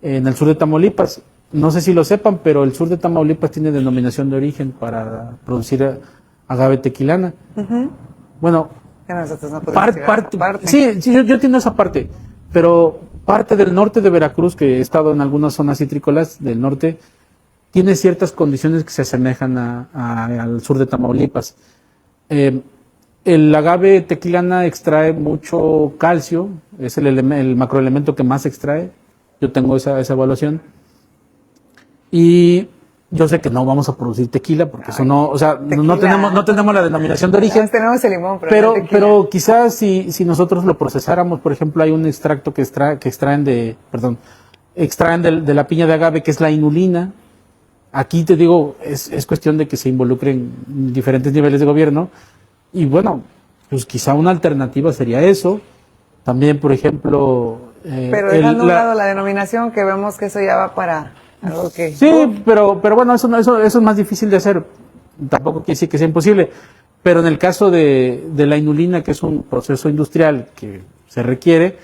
en el sur de Tamaulipas. No sé si lo sepan, pero el sur de Tamaulipas tiene denominación de origen para producir agave tequilana. Uh-huh. Bueno, sí, yo entiendo esa parte, pero parte del norte de Veracruz, que he estado en algunas zonas citrícolas del norte, tiene ciertas condiciones que se asemejan al sur de Tamaulipas. El agave tequilana extrae mucho calcio, es el macroelemento que más extrae. Yo tengo esa evaluación. Y yo sé que no vamos a producir tequila, porque eso no, o sea, no tenemos la denominación de origen.
Tenemos el limón,
pero quizás si nosotros lo procesáramos, por ejemplo, hay un extracto que extraen de la piña de agave, que es la inulina. Aquí te digo, es cuestión de que se involucren diferentes niveles de gobierno. Y bueno, pues quizá una alternativa sería eso. También, por ejemplo...
pero dejando a un lado la denominación, que vemos que eso ya va para... algo que...
Sí, pero bueno, eso es más difícil de hacer. Tampoco quiere decir que sea imposible. Pero en el caso de la inulina, que es un proceso industrial que se requiere,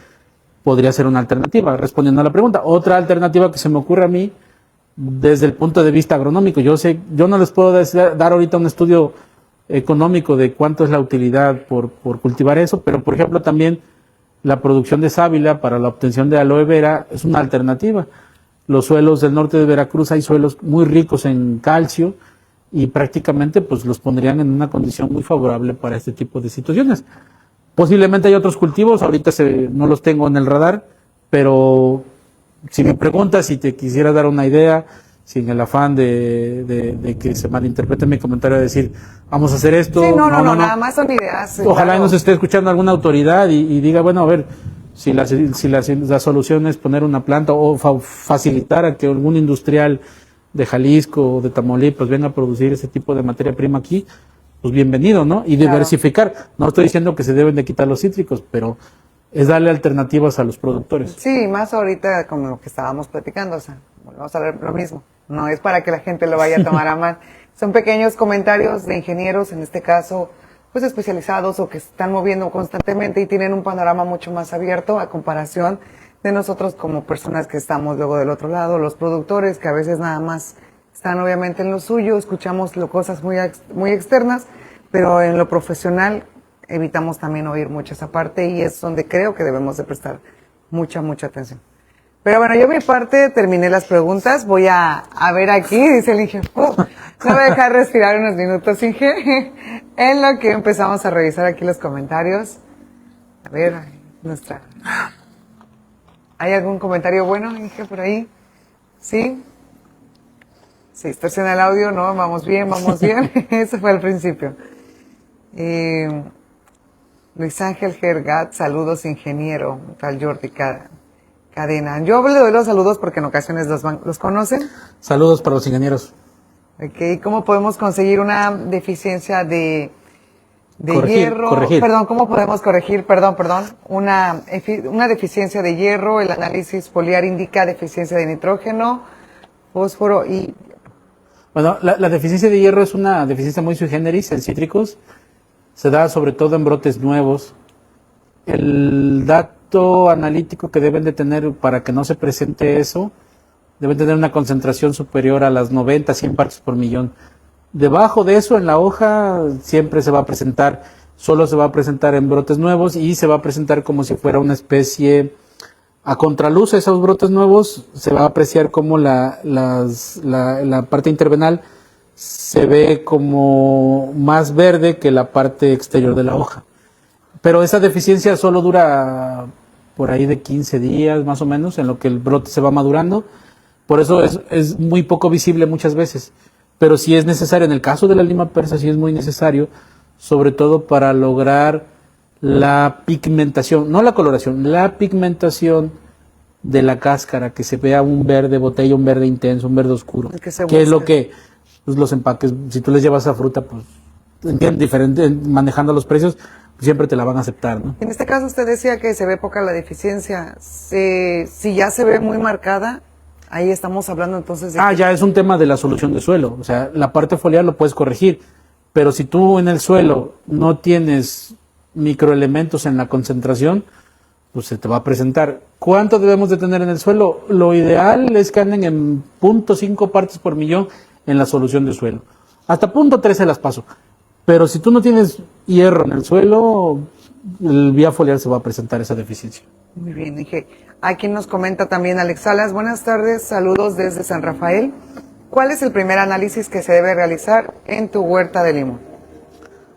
podría ser una alternativa, respondiendo a la pregunta. Otra alternativa que se me ocurre a mí, desde el punto de vista agronómico, yo no les puedo dar ahorita un estudio económico de cuánto es la utilidad por cultivar eso, pero por ejemplo también la producción de sábila para la obtención de aloe vera es una alternativa. Los suelos del norte de Veracruz hay suelos muy ricos en calcio y prácticamente pues los pondrían en una condición muy favorable para este tipo de situaciones. Posiblemente hay otros cultivos, ahorita no los tengo en el radar, pero si me preguntas, si te quisiera dar una idea, sin el afán de que se malinterprete mi comentario, de decir, vamos a hacer esto.
Sí, no, nada más son ideas.
Ojalá nos esté escuchando alguna autoridad y diga, bueno, a ver, si la solución es poner una planta o facilitar a que algún industrial de Jalisco o de Tamaulipas venga a producir ese tipo de materia prima aquí, pues bienvenido, ¿no? Y diversificar. Claro. No estoy diciendo que se deben de quitar los cítricos, pero es darle alternativas a los productores.
Sí, más ahorita como lo que estábamos platicando, o sea, volvemos a ver lo mismo. No es para que la gente lo vaya a tomar a mal. Son pequeños comentarios de ingenieros, en este caso, pues especializados o que se están moviendo constantemente y tienen un panorama mucho más abierto a comparación de nosotros como personas que estamos luego del otro lado, los productores que a veces nada más están obviamente en lo suyo, escuchamos cosas muy externas, pero en lo profesional evitamos también oír mucho esa parte y es donde creo que debemos de prestar mucha atención. Pero bueno, yo mi parte terminé las preguntas, voy a ver aquí, dice el Inge, no voy a dejar respirar unos minutos, Inge, en lo que empezamos a revisar aquí los comentarios. A ver, ¿hay algún comentario bueno, Inge, por ahí? ¿Sí? Sí, distorsiona el audio, no, vamos bien, eso fue al principio. Luis Ángel Gergat, saludos ingeniero, tal Jordi Cadena. Yo le doy los saludos porque en ocasiones los conocen.
Saludos para los ingenieros.
Okay. ¿Cómo podemos conseguir una deficiencia de hierro?
Corregir.
Perdón, ¿cómo podemos corregir? Perdón. Una deficiencia de hierro. El análisis foliar indica deficiencia de nitrógeno, fósforo y...
Bueno, la deficiencia de hierro es una deficiencia muy sui generis en cítricos. Se da sobre todo en brotes nuevos. El dato analítico que deben de tener para que no se presente eso, deben tener una concentración superior a las 90, 100 partes por millón. Debajo de eso, en la hoja, siempre solo se va a presentar en brotes nuevos y se va a presentar como si fuera una especie a contraluz. Esos brotes nuevos se va a apreciar como la parte intervenal se ve como más verde que la parte exterior de la hoja. Pero esa deficiencia solo dura por ahí de 15 días más o menos, en lo que el brote se va madurando. Por eso es muy poco visible muchas veces. Pero sí es necesario, en el caso de la lima persa sí es muy necesario, sobre todo para lograr la pigmentación, no la coloración, la pigmentación de la cáscara, que se vea un verde botella, un verde intenso, un verde oscuro, que es lo que pues, los empaques, si tú les llevas a fruta, pues diferente, manejando los precios, pues, siempre te la van a aceptar, ¿no?
En este caso usted decía que se ve poca la deficiencia. Si ya se ve muy marcada, ahí estamos hablando entonces de...
Ya es un tema de la solución de suelo. O sea, la parte foliar lo puedes corregir, pero si tú en el suelo no tienes microelementos en la concentración, pues se te va a presentar. ¿Cuánto debemos de tener en el suelo? Lo ideal es que anden en 0.5 partes por millón en la solución de suelo. Hasta 0.3 se las paso. Pero si tú no tienes hierro en el suelo, el vía foliar se va a presentar esa deficiencia.
Muy bien, dije. Aquí nos comenta también Alex Salas. Buenas tardes, saludos desde San Rafael. ¿Cuál es el primer análisis que se debe realizar en tu huerta de limón?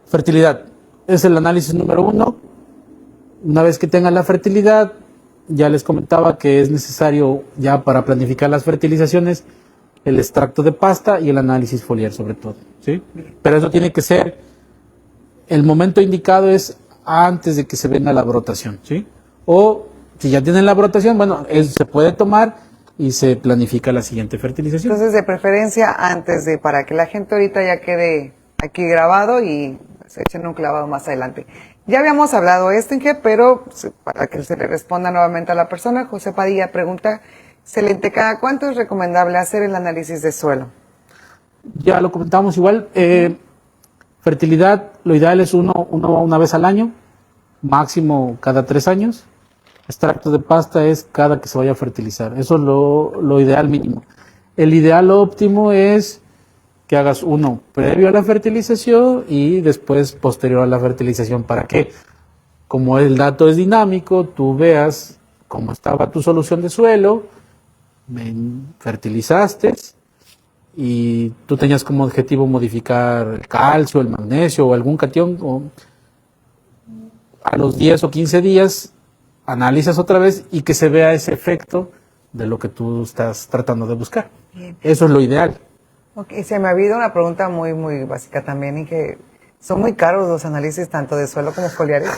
Fertilidad. Es el análisis número 1. Una vez que tengan la fertilidad, ya les comentaba que es necesario ya para planificar las fertilizaciones el extracto de pasta y el análisis foliar sobre todo, ¿sí? Pero eso tiene que ser, el momento indicado es antes de que se venga la brotación, ¿sí? O si ya tienen la brotación, bueno, se puede tomar y se planifica la siguiente fertilización.
Entonces, de preferencia antes de, para que la gente ahorita ya quede aquí grabado y se echen un clavado más adelante. Ya habíamos hablado esto, Inge, pero para que se le responda nuevamente a la persona, José Padilla pregunta, excelente, ¿cada cuánto es recomendable hacer el análisis de suelo?
Ya lo comentamos igual, fertilidad, lo ideal es una vez al año, máximo cada 3 años. Extracto de pasta es cada que se vaya a fertilizar, eso es lo ideal mínimo. El ideal óptimo es que hagas uno previo a la fertilización y después posterior a la fertilización. ¿Para qué? Como el dato es dinámico, tú veas cómo estaba tu solución de suelo, fertilizaste y tú tenías como objetivo modificar el calcio, el magnesio o algún catión. A los 10 o 15 días analizas otra vez y que se vea ese efecto de lo que tú estás tratando de buscar. Bien. Eso es lo ideal.
Ok, se me ha habido una pregunta muy, muy básica también, y que son muy caros los análisis tanto de suelo como foliares.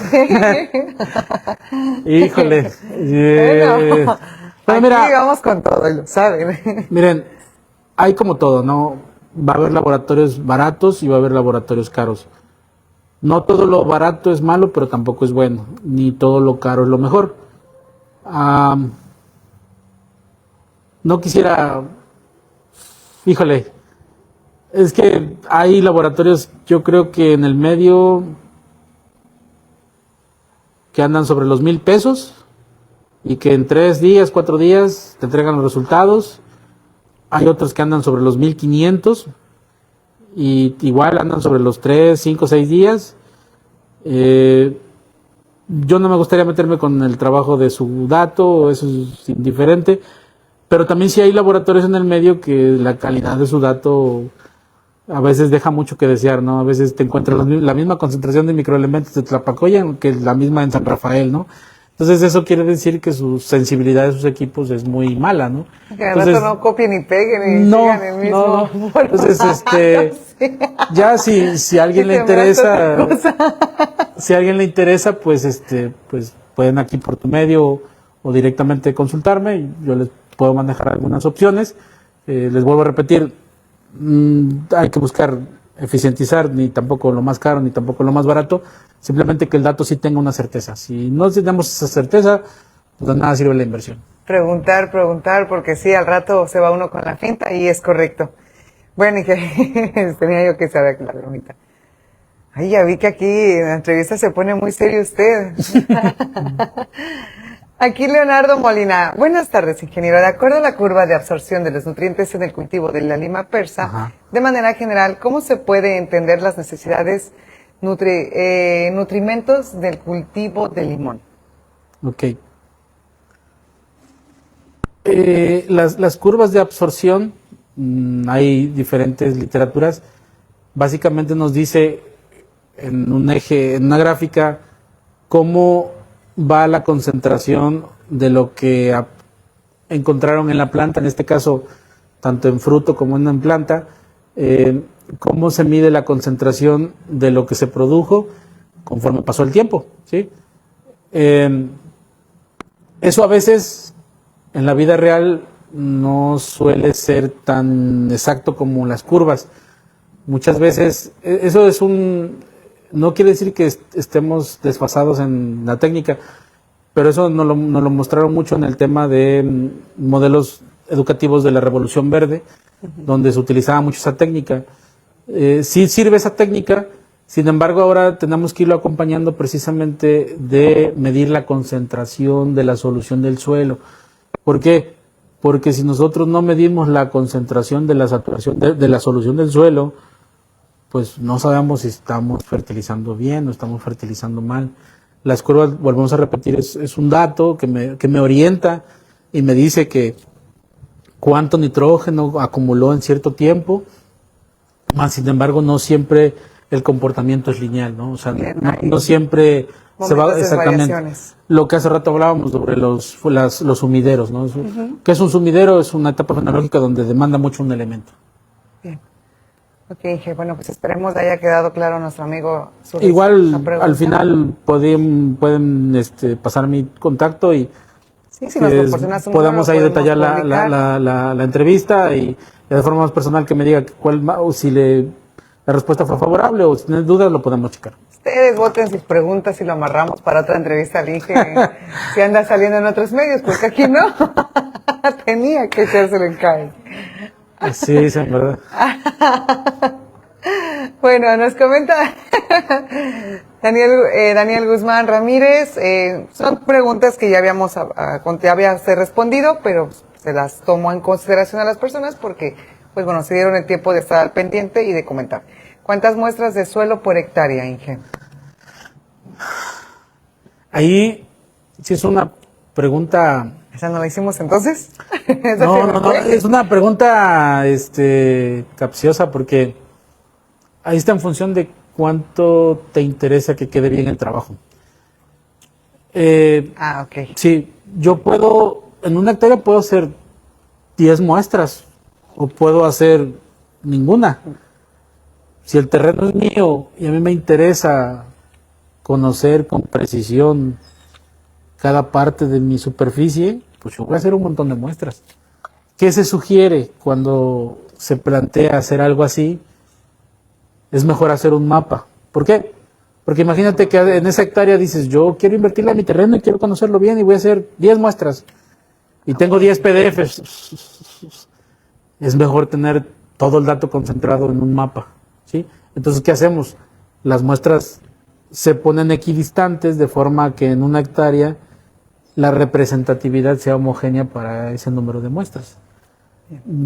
Híjole.
Bueno, aquí mira, vamos con todo, y lo saben.
Miren, hay como todo, ¿no? Va a haber laboratorios baratos y va a haber laboratorios caros. No todo lo barato es malo, pero tampoco es bueno, ni todo lo caro es lo mejor. No quisiera, híjole, es que hay laboratorios, yo creo que en el medio, que andan sobre los 1,000 pesos y que en 3 días, 4 días te entregan los resultados. Hay otros que andan sobre los 1,500 y igual andan sobre los 3, 5, 6 días. Yo no me gustaría meterme con el trabajo de su dato, eso es indiferente, pero también sí hay laboratorios en el medio que la calidad de su dato a veces deja mucho que desear, ¿no? A veces te encuentras la misma concentración de microelementos de Tlapacoya que la misma en San Rafael, ¿no? Entonces eso quiere decir que su sensibilidad de sus equipos es muy mala, ¿no?
Que al rato no copien ni peguen y sigan el mismo.
No. Entonces, ya si a alguien le interesa, si a alguien le interesa, pues pues pueden aquí por tu medio o directamente consultarme y yo les puedo manejar algunas opciones. Les vuelvo a repetir, hay que buscar eficientizar, ni tampoco lo más caro, ni tampoco lo más barato, simplemente que el dato sí tenga una certeza. Si no tenemos esa certeza, pues de nada sirve la inversión.
Preguntar, porque sí, al rato se va uno con la finta y es correcto. Bueno, y que tenía yo que saber la bromita. Ay, ya vi que aquí en la entrevista se pone muy serio usted. Aquí Leonardo Molina. Buenas tardes, ingeniero. De acuerdo a la curva de absorción de los nutrientes en el cultivo de la lima persa, ajá, de manera general, ¿cómo se puede entender las necesidades nutrimentos del cultivo de limón?
Ok. Las curvas de absorción, hay diferentes literaturas. Básicamente nos dice en un eje, en una gráfica, cómo va la concentración de lo que encontraron en la planta, en este caso tanto en fruto como en planta, cómo se mide la concentración de lo que se produjo conforme pasó el tiempo, ¿sí? Eso a veces en la vida real no suele ser tan exacto como las curvas. Muchas veces, eso es no quiere decir que estemos desfasados en la técnica, pero eso nos lo mostraron mucho en el tema de modelos educativos de la Revolución Verde, donde se utilizaba mucho esa técnica. Sí sirve esa técnica, sin embargo ahora tenemos que irlo acompañando precisamente de medir la concentración de la solución del suelo. ¿Por qué? Porque si nosotros no medimos la concentración de la saturación de la solución del suelo, pues no sabemos si estamos fertilizando bien o estamos fertilizando mal. Las curvas, volvemos a repetir, es un dato que me orienta y me dice que cuánto nitrógeno acumuló en cierto tiempo, más sin embargo no siempre el comportamiento es lineal, ¿no? O sea, no siempre se va exactamente. Lo que hace rato hablábamos sobre los sumideros, ¿no? ¿Qué es un sumidero? Es una etapa fenológica donde demanda mucho un elemento. Bien.
Ok, Inge, bueno, pues esperemos haya quedado claro a nuestro amigo.
Igual, al final pueden pasar mi contacto y
sí, si nos proporcionas un
podamos ahí detallar la entrevista y de forma más personal que me diga si la respuesta fue favorable o si tienen dudas lo podemos checar.
Ustedes voten sus preguntas y lo amarramos para otra entrevista al Inge si anda saliendo en otros medios, porque aquí no. Tenía que echárselo en CAE.
Sí, es verdad.
Bueno, nos comenta Daniel Guzmán Ramírez. Son preguntas que ya había respondido, pero se las tomó en consideración a las personas porque, pues bueno, se dieron el tiempo de estar al pendiente y de comentar. ¿Cuántas muestras de suelo por hectárea, Inge?
Ahí sí es una pregunta.
¿Esa no la hicimos entonces?
No, es una pregunta capciosa porque ahí está en función de cuánto te interesa que quede bien el trabajo.
Ok.
Sí, en una hectárea puedo hacer 10 muestras o puedo hacer ninguna. Si el terreno es mío y a mí me interesa conocer con precisión cada parte de mi superficie, pues yo voy a hacer un montón de muestras. ¿Qué se sugiere cuando se plantea hacer algo así? Es mejor hacer un mapa. ¿Por qué? Porque imagínate que en esa hectárea dices, yo quiero invertirle a mi terreno y quiero conocerlo bien y voy a hacer 10 muestras. Y tengo 10 PDFs. Es mejor tener todo el dato concentrado en un mapa, ¿sí? Entonces, ¿qué hacemos? Las muestras se ponen equidistantes de forma que en una hectárea la representatividad sea homogénea para ese número de muestras.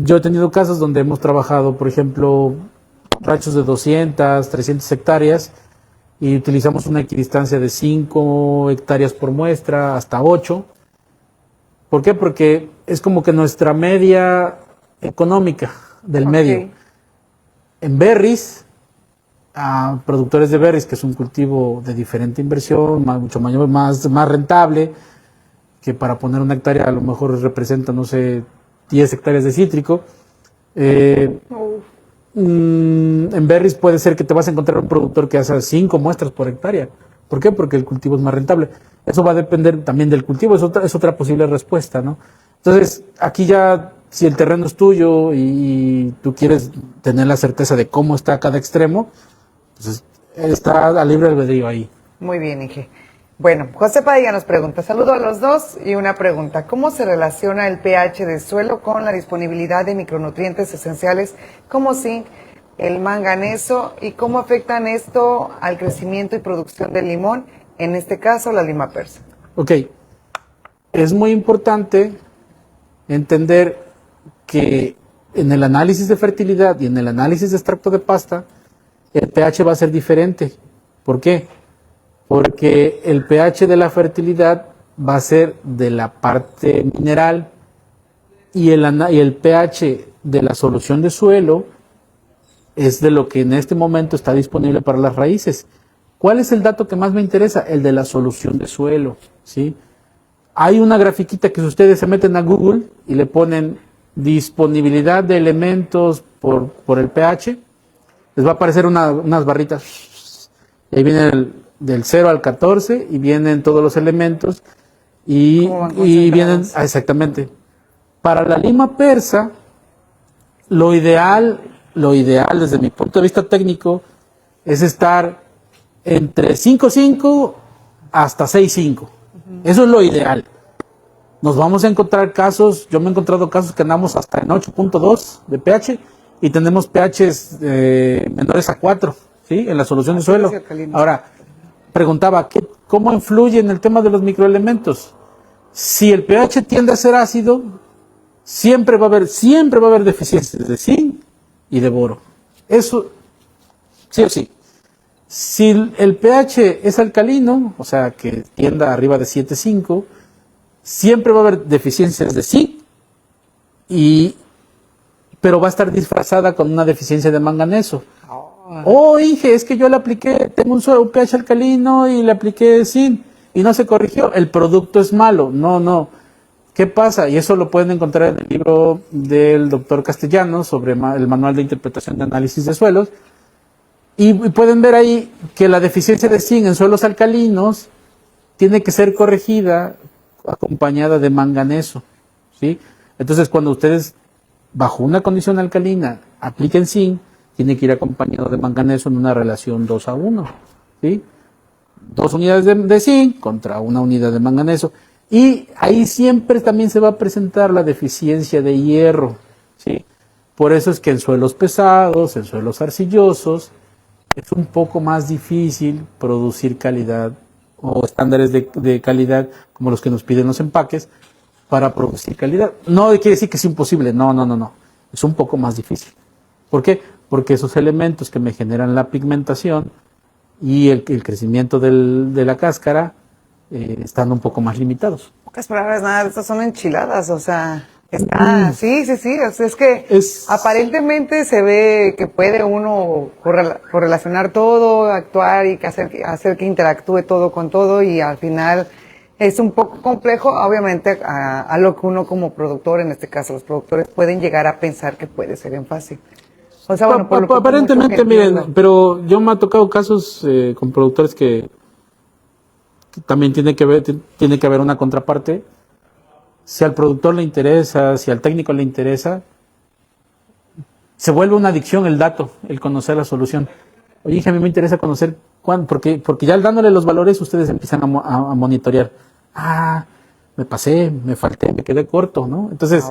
Yo he tenido casos donde hemos trabajado, por ejemplo, rachos de 200, 300 hectáreas y utilizamos una equidistancia de 5 hectáreas por muestra hasta 8. ¿Por qué? Porque es como que nuestra media económica del medio. En berries, a productores de berries, que es un cultivo de diferente inversión, mucho mayor, más rentable, que para poner una hectárea a lo mejor representa, no sé, 10 hectáreas de cítrico. En berries puede ser que te vas a encontrar un productor que hace 5 muestras por hectárea. ¿Por qué? Porque el cultivo es más rentable. Eso va a depender también del cultivo, es otra posible respuesta, ¿no? Entonces, aquí ya, si el terreno es tuyo y tú quieres tener la certeza de cómo está cada extremo, pues está a libre albedrío ahí.
Muy bien, Inge. Bueno, José Padilla nos pregunta, saludo a los dos y una pregunta, ¿cómo se relaciona el pH del suelo con la disponibilidad de micronutrientes esenciales como zinc, el manganeso y cómo afectan esto al crecimiento y producción del limón, en este caso la lima persa?
Ok, es muy importante entender que en el análisis de fertilidad y en el análisis de extracto de pasta, el pH va a ser diferente. ¿Por qué? Porque el pH de la fertilidad va a ser de la parte mineral y el pH de la solución de suelo es de lo que en este momento está disponible para las raíces. ¿Cuál es el dato que más me interesa? El de la solución de suelo, ¿sí? Hay una grafiquita que si ustedes se meten a Google y le ponen disponibilidad de elementos por el pH, les va a aparecer unas barritas. Y ahí viene del 0 al 14 y vienen todos los elementos. Y,
¿Cómo van
y vienen,
concentrados?
exactamente. Para la lima persa, lo ideal desde mi punto de vista técnico es estar entre 5.5 hasta 6.5. Eso es lo ideal. Nos vamos a encontrar casos, yo me he encontrado casos que andamos hasta en 8.2 de pH y tenemos pHs menores a 4, ¿sí? En la solución de suelo.
Sí, alcalino.
Ahora, preguntaba, ¿cómo influye en el tema de los microelementos? Si el pH tiende a ser ácido, siempre va a haber deficiencias de zinc y de boro. Eso, sí o sí. Si el pH es alcalino, o sea, que tienda arriba de 7.5, siempre va a haber deficiencias de zinc, pero va a estar disfrazada con una deficiencia de manganeso. Oh, Inge, es que yo le apliqué, tengo un pH alcalino y le apliqué zinc y no se corrigió. El producto es malo. No. ¿Qué pasa? Y eso lo pueden encontrar en el libro del doctor Castellanos sobre el manual de interpretación de análisis de suelos. Y pueden ver ahí que la deficiencia de zinc en suelos alcalinos tiene que ser corregida acompañada de manganeso, ¿sí? Entonces, cuando ustedes, bajo una condición alcalina, apliquen zinc, tiene que ir acompañado de manganeso en una relación 2:1, ¿sí? 2 unidades de zinc contra una unidad de manganeso. Y ahí siempre también se va a presentar la deficiencia de hierro, ¿sí? Por eso es que en suelos pesados, en suelos arcillosos, es un poco más difícil producir calidad o estándares de calidad como los que nos piden los empaques para producir calidad. No quiere decir que es imposible, no. Es un poco más difícil. ¿Por qué? Porque esos elementos que me generan la pigmentación y el crecimiento de la cáscara están un poco más limitados.
En pocas palabras, nada, estas son enchiladas, o sea, sí, o sea, es que aparentemente se ve que puede uno correlacionar todo, actuar y hacer que interactúe todo con todo y al final es un poco complejo, obviamente, a lo que uno como productor, en este caso los productores, pueden llegar a pensar que puede ser en fácil. O sea, bueno, por lo
aparentemente,
que
miren,
entiendo.
pero yo me ha tocado casos con productores que también tiene que haber una contraparte. Si al productor le interesa, si al técnico le interesa, se vuelve una adicción el dato, el conocer la solución. Oye, a mí me interesa conocer cuándo, porque ya dándole los valores ustedes empiezan a monitorear. Ah, me pasé, me falté, me quedé corto, ¿no? Entonces,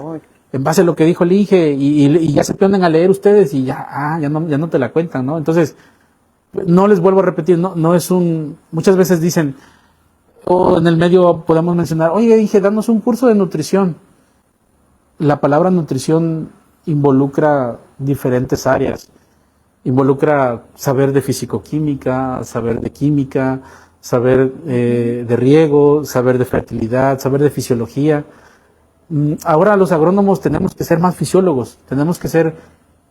en base a lo que dijo el Inge, y ya se ponen a leer ustedes y ya no te la cuentan, ¿no? Entonces, no les vuelvo a repetir, no es muchas veces dicen, o en el medio podemos mencionar, oye, Inge, danos un curso de nutrición. La palabra nutrición involucra diferentes áreas. Involucra saber de fisicoquímica, saber de química, saber de riego, saber de fertilidad, saber de fisiología. Ahora los agrónomos tenemos que ser más fisiólogos, tenemos que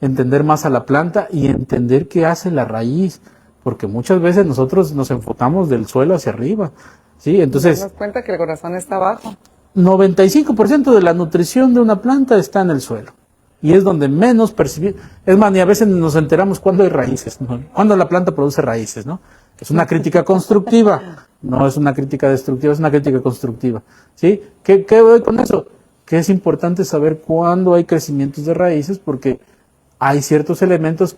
entender más a la planta y entender qué hace la raíz, porque muchas veces nosotros nos enfocamos del suelo hacia arriba, ¿sí? Entonces,
nos cuenta que el corazón está abajo.
95% de la nutrición de una planta está en el suelo. Y es donde menos percibimos. Es más, ni a veces nos enteramos cuándo hay raíces, ¿no? Cuándo la planta produce raíces, ¿no? Es una crítica constructiva, no es una crítica destructiva, es una crítica constructiva, ¿sí? ¿Qué voy con eso? Que es importante saber cuándo hay crecimientos de raíces, porque hay ciertos elementos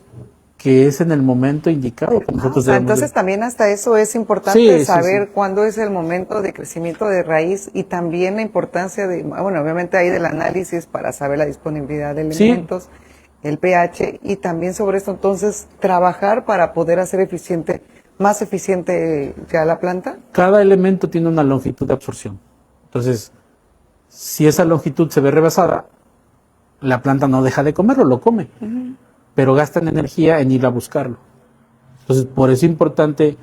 que es en el momento indicado que nosotros debemos
entonces también hasta eso es importante saber
sí.
cuándo es el momento de crecimiento de raíz y también la importancia de, bueno, obviamente ahí del análisis para saber la disponibilidad de elementos, el pH y también sobre esto entonces trabajar para poder hacer más eficiente ya la planta.
Cada elemento tiene una longitud de absorción. Entonces, si esa longitud se ve rebasada, la planta no deja de comerlo, lo come. Pero gastan energía en ir a buscarlo. Entonces, por eso es importante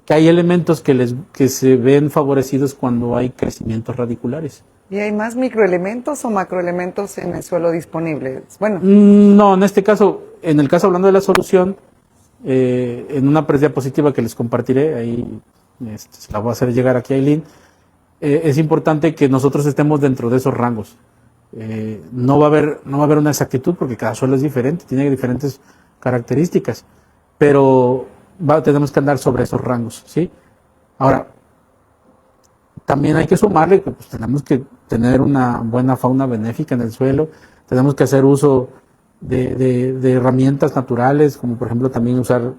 que hay elementos que se ven favorecidos cuando hay crecimientos radiculares.
¿Y hay más microelementos o macroelementos en el suelo disponibles? Bueno.
No, en este caso, en el caso hablando de la solución, en una diapositiva que les compartiré, ahí se la voy a hacer llegar aquí a Aileen, es importante que nosotros estemos dentro de esos rangos. No va a haber una exactitud porque cada suelo es diferente, tiene diferentes características, pero tenemos que andar sobre esos rangos, ¿sí? Ahora, también hay que sumarle que pues, tenemos que tener una buena fauna benéfica en el suelo, tenemos que hacer uso de herramientas naturales, como por ejemplo también usar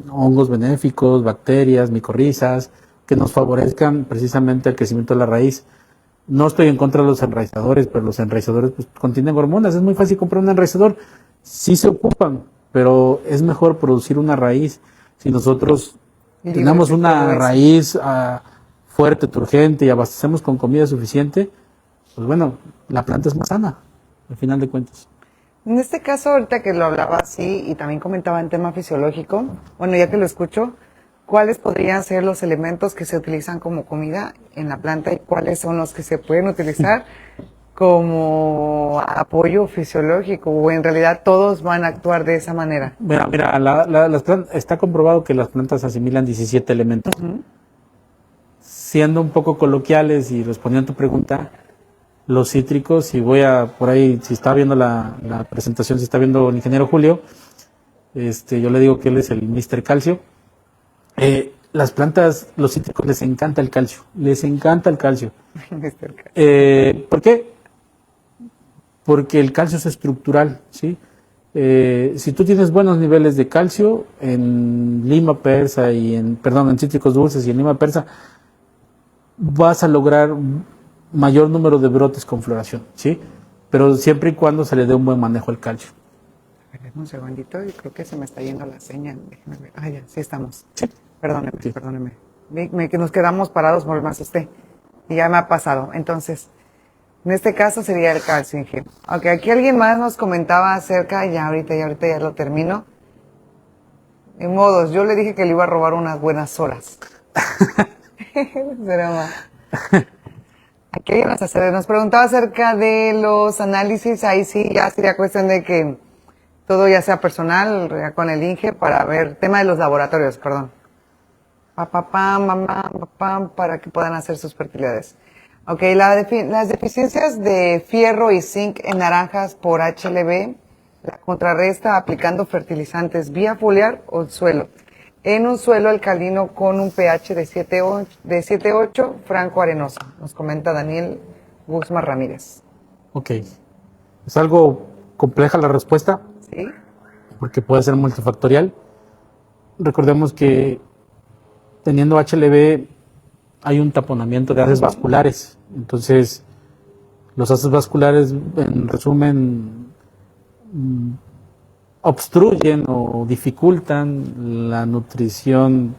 hongos benéficos, bacterias, micorrizas, que nos favorezcan precisamente el crecimiento de la raíz. No estoy en contra de los enraizadores, pero los enraizadores pues, contienen hormonas. Es muy fácil comprar un enraizador. Sí se ocupan, pero es mejor producir una raíz. Si nosotros tenemos una raíz fuerte, turgente y abastecemos con comida suficiente, pues bueno, la planta es más sana, al final de cuentas.
En este caso, ahorita que lo hablaba así y también comentaba en tema fisiológico, bueno, ya que lo escucho, ¿cuáles podrían ser los elementos que se utilizan como comida en la planta y cuáles son los que se pueden utilizar como apoyo fisiológico? ¿O en realidad todos van a actuar de esa manera?
Mira, las plantas, está comprobado que las plantas asimilan 17 elementos. Siendo un poco coloquiales y respondiendo a tu pregunta, los cítricos, si voy a, por ahí, si está viendo la presentación, si está viendo el ingeniero Julio, yo le digo que él es el Mr. Calcio. Las plantas, los cítricos les encanta el calcio, les encanta el calcio. ¿Por qué? Porque el calcio es estructural, ¿sí? Si tú tienes buenos niveles de calcio en lima persa y en cítricos dulces y en lima persa, vas a lograr mayor número de brotes con floración, ¿sí? Pero siempre y cuando se le dé un buen manejo al calcio.
A ver, un segundito, yo creo que se me está yendo la señal. Déjame ver. Ah, ya, sí estamos.
Sí.
Perdóneme,
Sí.
perdóneme. Que nos quedamos parados, me asusté. Y ya me ha pasado. Entonces, en este caso sería el calcio, Inge. Aunque aquí alguien más nos comentaba acerca, ya ahorita ya lo termino. En modos, yo le dije que le iba a robar unas buenas horas. Broma. Aquí hay unas hacer. Nos preguntaba acerca de los análisis. Ahí sí, ya sería cuestión de que todo ya sea personal ya con el Inge para ver tema de los laboratorios, perdón. Para que puedan hacer sus fertilidades. Ok, las deficiencias de fierro y zinc en naranjas por HLB la contrarresta aplicando fertilizantes vía foliar o suelo. En un suelo alcalino con un pH de 7.8, franco arenoso. Nos comenta Daniel Guzmán Ramírez.
Ok. Es algo compleja la respuesta,
¿Sí?
porque puede ser multifactorial. Recordemos que teniendo HLB hay un taponamiento de haces vasculares. Entonces, los haces vasculares, en resumen, obstruyen o dificultan la nutrición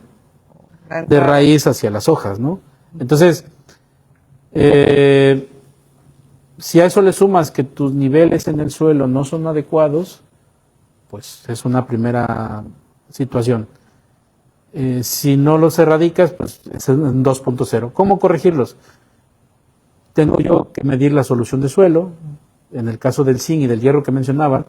de raíz hacia las hojas, ¿no? Entonces, si a eso le sumas que tus niveles en el suelo no son adecuados, pues es una primera situación. Si no los erradicas, pues es en 2.0. ¿Cómo corregirlos? Tengo yo que medir la solución de suelo. En el caso del zinc y del hierro que mencionaba,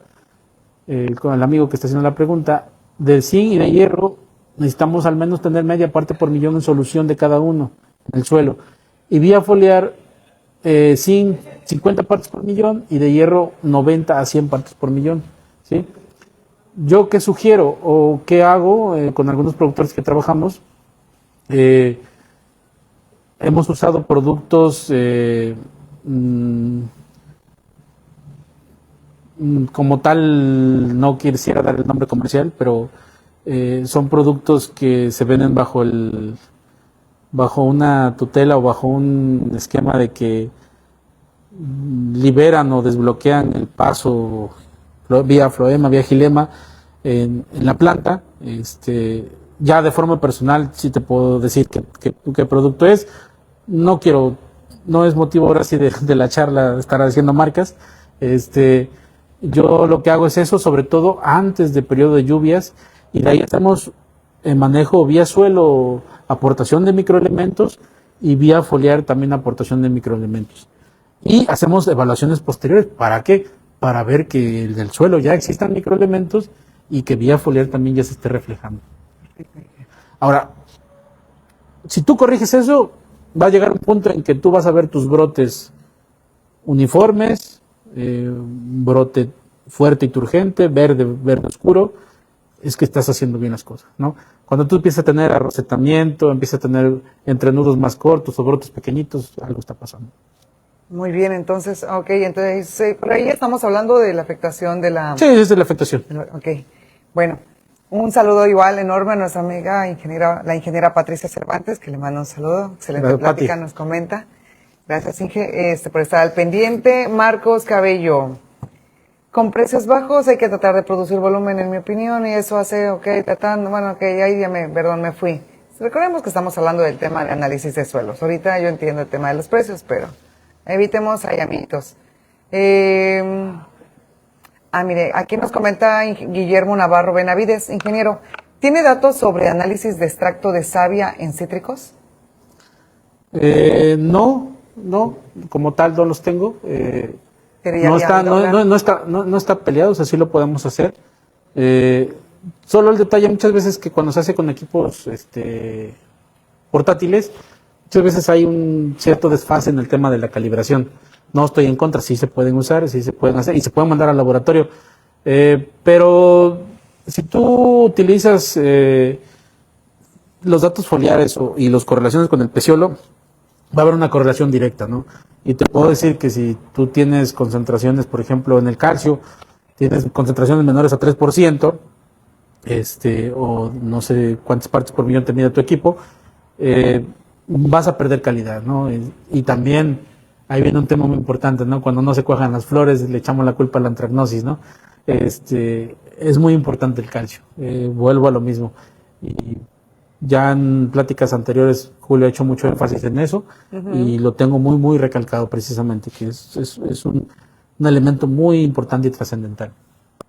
con el amigo que está haciendo la pregunta, del zinc y de hierro necesitamos al menos tener media parte por millón en solución de cada uno en el suelo. Y vía foliar, zinc 50 partes por millón y de hierro 90 a 100 partes por millón, ¿sí? ¿Yo qué sugiero o qué hago con algunos productores que trabajamos? Hemos usado productos como tal, no quisiera dar el nombre comercial, pero son productos que se venden bajo una tutela o bajo un esquema de que liberan o desbloquean el paso vía floema, vía xilema en la planta. Ya de forma personal sí te puedo decir qué producto es. No es motivo ahora sí de la charla de estar haciendo marcas. Yo lo que hago es eso, sobre todo antes del periodo de lluvias, y de ahí hacemos manejo vía suelo, aportación de microelementos, y vía foliar también aportación de microelementos. Y hacemos evaluaciones posteriores. ¿Para qué? Para ver que en el suelo ya existan microelementos y que vía foliar también ya se esté reflejando. Ahora, si tú corriges eso, va a llegar un punto en que tú vas a ver tus brotes uniformes, brote fuerte y turgente, verde oscuro, es que estás haciendo bien las cosas, ¿no? Cuando tú empiezas a tener arrosetamiento, empiezas a tener entrenudos más cortos o brotes pequeñitos, algo está pasando.
Muy bien, entonces, entonces, por ahí estamos hablando de la afectación de la...
Sí, es de la afectación.
Ok, bueno, un saludo igual enorme a nuestra amiga la ingeniera Patricia Cervantes, que le manda un saludo, excelente
Gracias,
plática,
Pati.
nos comenta. Gracias, Inge, por estar al pendiente. Marcos Cabello. Con precios bajos hay que tratar de producir volumen, en mi opinión, y eso hace, ahí ya me fui. Recordemos que estamos hablando del tema de análisis de suelos. Ahorita yo entiendo el tema de los precios, pero evitemos ahí amiguitos. Mire, aquí nos comenta Guillermo Navarro Benavides, ingeniero, ¿tiene datos sobre análisis de extracto de savia en cítricos?
No, como tal no los tengo. No está peleado, o sea, sí lo podemos hacer. Solo el detalle muchas veces que cuando se hace con equipos portátiles, muchas veces hay un cierto desfase en el tema de la calibración. No estoy en contra, sí se pueden usar, sí se pueden hacer y se pueden mandar al laboratorio. Pero si tú utilizas los datos foliares y las correlaciones con el peciolo, va a haber una correlación directa, ¿no? Y te puedo decir que si tú tienes concentraciones, por ejemplo, en el calcio, tienes concentraciones menores a 3%, o no sé cuántas partes por millón te mide tu equipo, vas a perder calidad, ¿no? Y también ahí viene un tema muy importante, ¿no? Cuando no se cuajan las flores, le echamos la culpa a la antracnosis, ¿no? Es muy importante el calcio. Vuelvo a lo mismo. Y ya en pláticas anteriores, Julio ha hecho mucho énfasis en eso, y lo tengo muy, muy recalcado precisamente, que es un elemento muy importante y trascendental.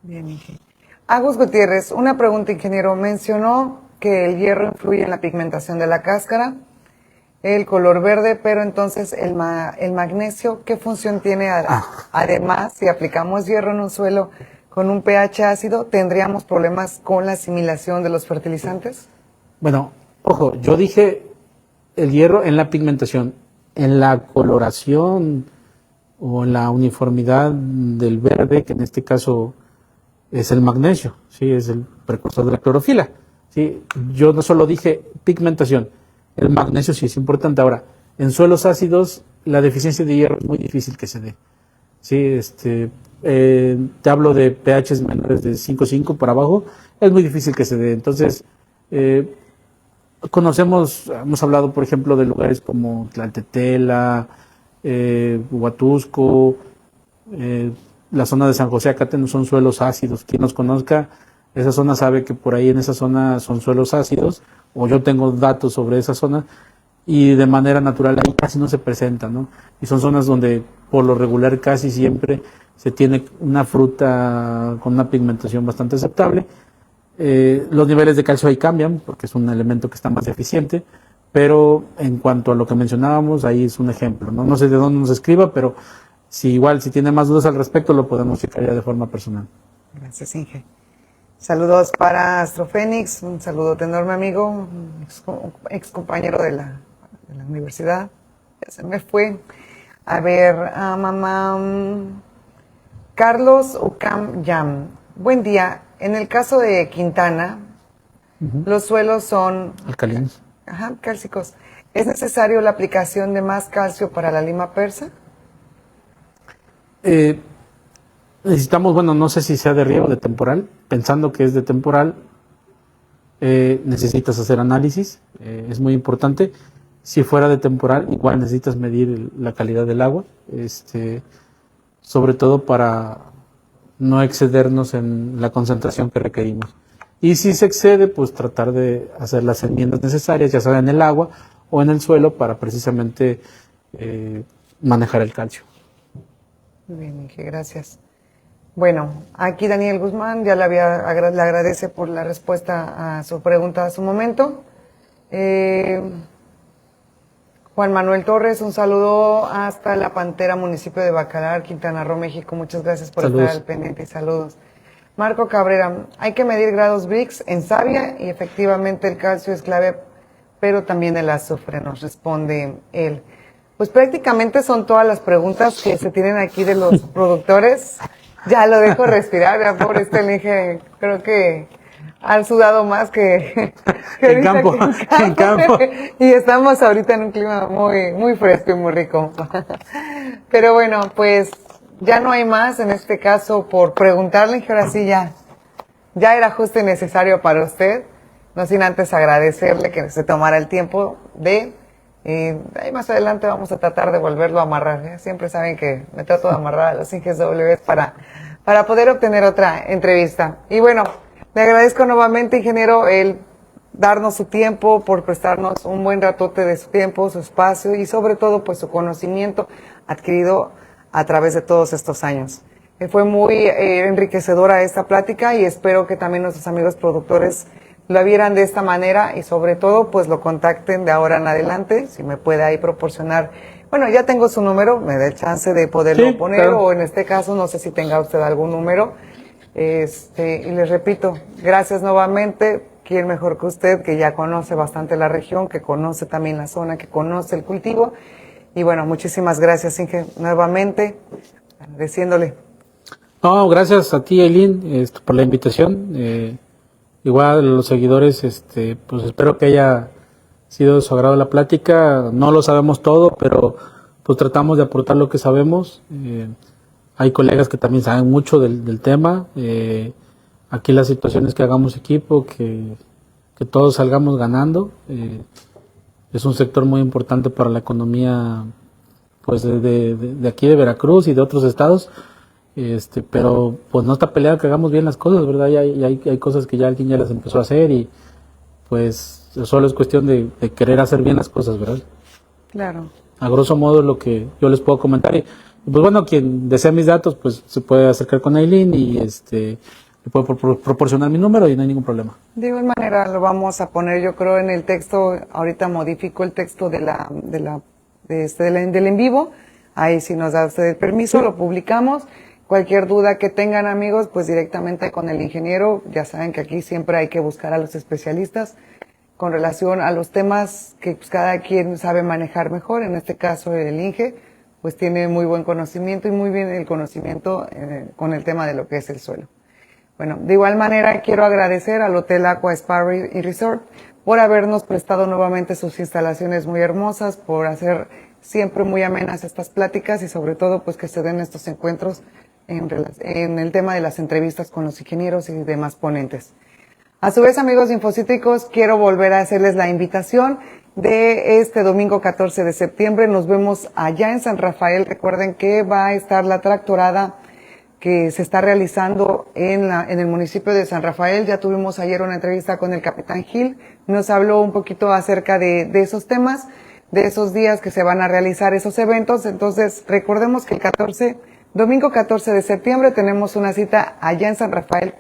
Bien, ingeniero. Agus Gutiérrez, una pregunta, ingeniero. Mencionó que el hierro influye en la pigmentación de la cáscara, el color verde, pero entonces el magnesio, ¿qué función tiene? Además, si aplicamos hierro en un suelo con un pH ácido, ¿tendríamos problemas con la asimilación de los fertilizantes?
Bueno, ojo, yo dije el hierro en la pigmentación, en la coloración o en la uniformidad del verde, que en este caso es el magnesio, sí, es el precursor de la clorofila. Sí, yo no solo dije pigmentación, el magnesio sí es importante. Ahora, en suelos ácidos, la deficiencia de hierro es muy difícil que se dé. Sí, te hablo de pHs menores de 5.5 para abajo, es muy difícil que se dé. Entonces, hemos hablado, por ejemplo, de lugares como Tlaltetela, Huatusco, la zona de San José Acate son suelos ácidos. Quien nos conozca esa zona sabe que por ahí en esa zona son suelos ácidos, o yo tengo datos sobre esa zona, y de manera natural ahí casi no se presenta, ¿no? Y son zonas donde por lo regular casi siempre se tiene una fruta con una pigmentación bastante aceptable. Los niveles de calcio ahí cambian porque es un elemento que está más eficiente, pero en cuanto a lo que mencionábamos, ahí es un ejemplo, ¿no? No sé de dónde nos escriba, pero si tiene más dudas al respecto, lo podemos checar ya de forma personal.
Gracias, Inge. Saludos para Astrofénix, un saludo enorme, amigo, ex compañero de la universidad. Ya se me fue. A ver, Carlos Ucam Yam. Buen día. En el caso de Quintana, los suelos son
alcalinos.
Cálcicos. ¿Es necesario la aplicación de más calcio para la lima persa?
Necesitamos, no sé si sea de riego o de temporal. Pensando que es de temporal, necesitas hacer análisis, es muy importante. Si fuera de temporal, igual necesitas medir la calidad del agua, sobre todo para no excedernos en la concentración que requerimos. Y si se excede, pues tratar de hacer las enmiendas necesarias, ya sea en el agua o en el suelo, para precisamente manejar el calcio.
Muy bien, Inge, gracias. Bueno, aquí Daniel Guzmán ya le agradece por la respuesta a su pregunta a su momento. Juan Manuel Torres, un saludo hasta La Pantera, municipio de Bacalar, Quintana Roo, México. Muchas gracias por estar al pendiente y saludos. Marco Cabrera, hay que medir grados Brix en savia y efectivamente el calcio es clave, pero también el azufre, nos responde él. Pues prácticamente son todas las preguntas que se tienen aquí de los productores. Ya lo dejo respirar, ya pobre Inge, creo que Han sudado más que
En campo, en campo.
Y estamos ahorita en un clima muy, muy fresco y muy rico. Pero bueno, pues ya no hay más en este caso por preguntarle, que ahora sí ya era justo y necesario para usted. No sin antes agradecerle que se tomara el tiempo de... ahí más adelante vamos a tratar de volverlo a amarrar. ¿Eh? Siempre saben que me trato de amarrar a los Inges W para poder obtener otra entrevista. Y bueno, le agradezco nuevamente, ingeniero, el darnos su tiempo, por prestarnos un buen ratote de su tiempo, su espacio y sobre todo pues su conocimiento adquirido a través de todos estos años. Fue muy enriquecedora esta plática y espero que también nuestros amigos productores lo vieran de esta manera y sobre todo pues lo contacten de ahora en adelante, si me puede ahí proporcionar. Bueno, ya tengo su número, me da el chance de poderlo poner, claro. O en este caso no sé si tenga usted algún número. Y les repito, gracias nuevamente. ¿Quién mejor que usted, que ya conoce bastante la región, que conoce también la zona, que conoce el cultivo? Y bueno, muchísimas gracias, Inge, nuevamente, agradeciéndole.
No, gracias a ti, Eileen, por la invitación. Igual los seguidores, pues espero que haya sido de su agrado la plática. No lo sabemos todo, pero pues tratamos de aportar lo que sabemos. Hay colegas que también saben mucho del tema. Aquí la situación es que hagamos equipo, que todos salgamos ganando. Es un sector muy importante para la economía, pues de aquí de Veracruz y de otros estados. Pero pues no está peleado que hagamos bien las cosas, ¿verdad? Hay cosas que ya alguien ya las empezó a hacer y pues solo es cuestión de querer hacer bien las cosas, ¿verdad?
Claro.
A grosso modo es lo que yo les puedo comentar y pues bueno, quien desea mis datos pues se puede acercar con Eileen y le puedo proporcionar mi número y no hay ningún problema.
De igual manera lo vamos a poner, yo creo, en el texto. Ahorita modifico el texto del en vivo. Ahí si nos da usted el permiso, sí. Lo publicamos. Cualquier duda que tengan, amigos, pues directamente con el ingeniero. Ya saben que aquí siempre hay que buscar a los especialistas con relación a los temas que pues, cada quien sabe manejar mejor. En este caso el Inge pues tiene muy buen conocimiento y muy bien el conocimiento con el tema de lo que es el suelo. Bueno, de igual manera quiero agradecer al Hotel Aqua Spa y Resort por habernos prestado nuevamente sus instalaciones muy hermosas, por hacer siempre muy amenas estas pláticas y sobre todo pues que se den estos encuentros en el tema de las entrevistas con los ingenieros y demás ponentes. A su vez, amigos infocítricos, quiero volver a hacerles la invitación de este domingo 14 de septiembre. Nos vemos allá en San Rafael. Recuerden que va a estar la tractorada que se está realizando en el municipio de San Rafael. Ya tuvimos ayer una entrevista con el capitán Gil. Nos habló un poquito acerca de esos temas, de esos días que se van a realizar esos eventos. Entonces, recordemos que domingo 14 de septiembre tenemos una cita allá en San Rafael.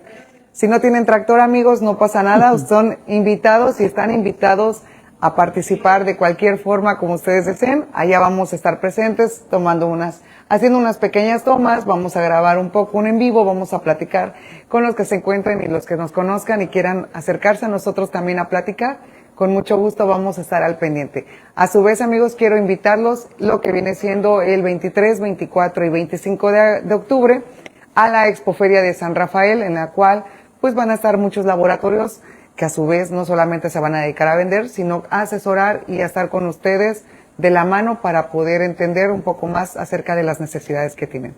Si no tienen tractor, amigos, no pasa nada. Son invitados y están invitados a participar de cualquier forma como ustedes deseen. Allá vamos a estar presentes haciendo unas pequeñas tomas. Vamos a grabar un poco un en vivo. Vamos a platicar con los que se encuentren y los que nos conozcan y quieran acercarse a nosotros también a platicar. Con mucho gusto vamos a estar al pendiente. A su vez, amigos, quiero invitarlos lo que viene siendo el 23, 24 y 25 de octubre a la Expoferia de San Rafael, en la cual pues van a estar muchos laboratorios que a su vez no solamente se van a dedicar a vender, sino a asesorar y a estar con ustedes de la mano para poder entender un poco más acerca de las necesidades que tienen.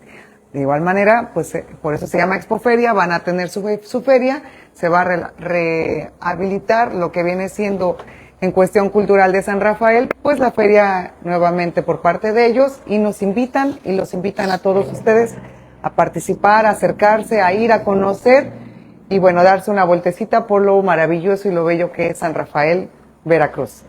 De igual manera, pues por eso se llama Expoferia, van a tener su feria, se va a rehabilitar lo que viene siendo en cuestión cultural de San Rafael, pues la feria nuevamente por parte de ellos y los invitan a todos ustedes a participar, a acercarse, a ir a conocer y bueno, darse una vueltecita por lo maravilloso y lo bello que es San Rafael, Veracruz.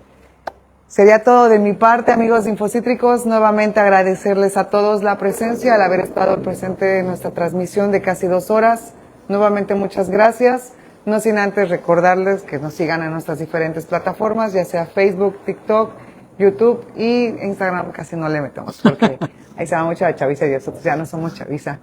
Sería todo de mi parte, amigos infocítricos. Nuevamente agradecerles a todos la presencia, al haber estado presente en nuestra transmisión de casi 2 horas. Nuevamente muchas gracias. No sin antes recordarles que nos sigan en nuestras diferentes plataformas, ya sea Facebook, TikTok, YouTube y Instagram. Casi no le metemos porque ahí se va mucho la chaviza y nosotros ya no somos chaviza.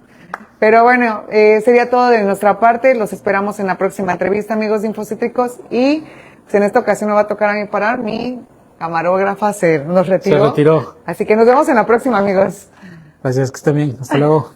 Pero bueno, sería todo de nuestra parte. Los esperamos en la próxima entrevista, amigos infocítricos. Y pues, en esta ocasión me va a tocar a mí parar. Mi camarógrafa nos retiró.
Se retiró.
Así que nos vemos en la próxima, amigos.
Gracias, que estén bien. Hasta luego.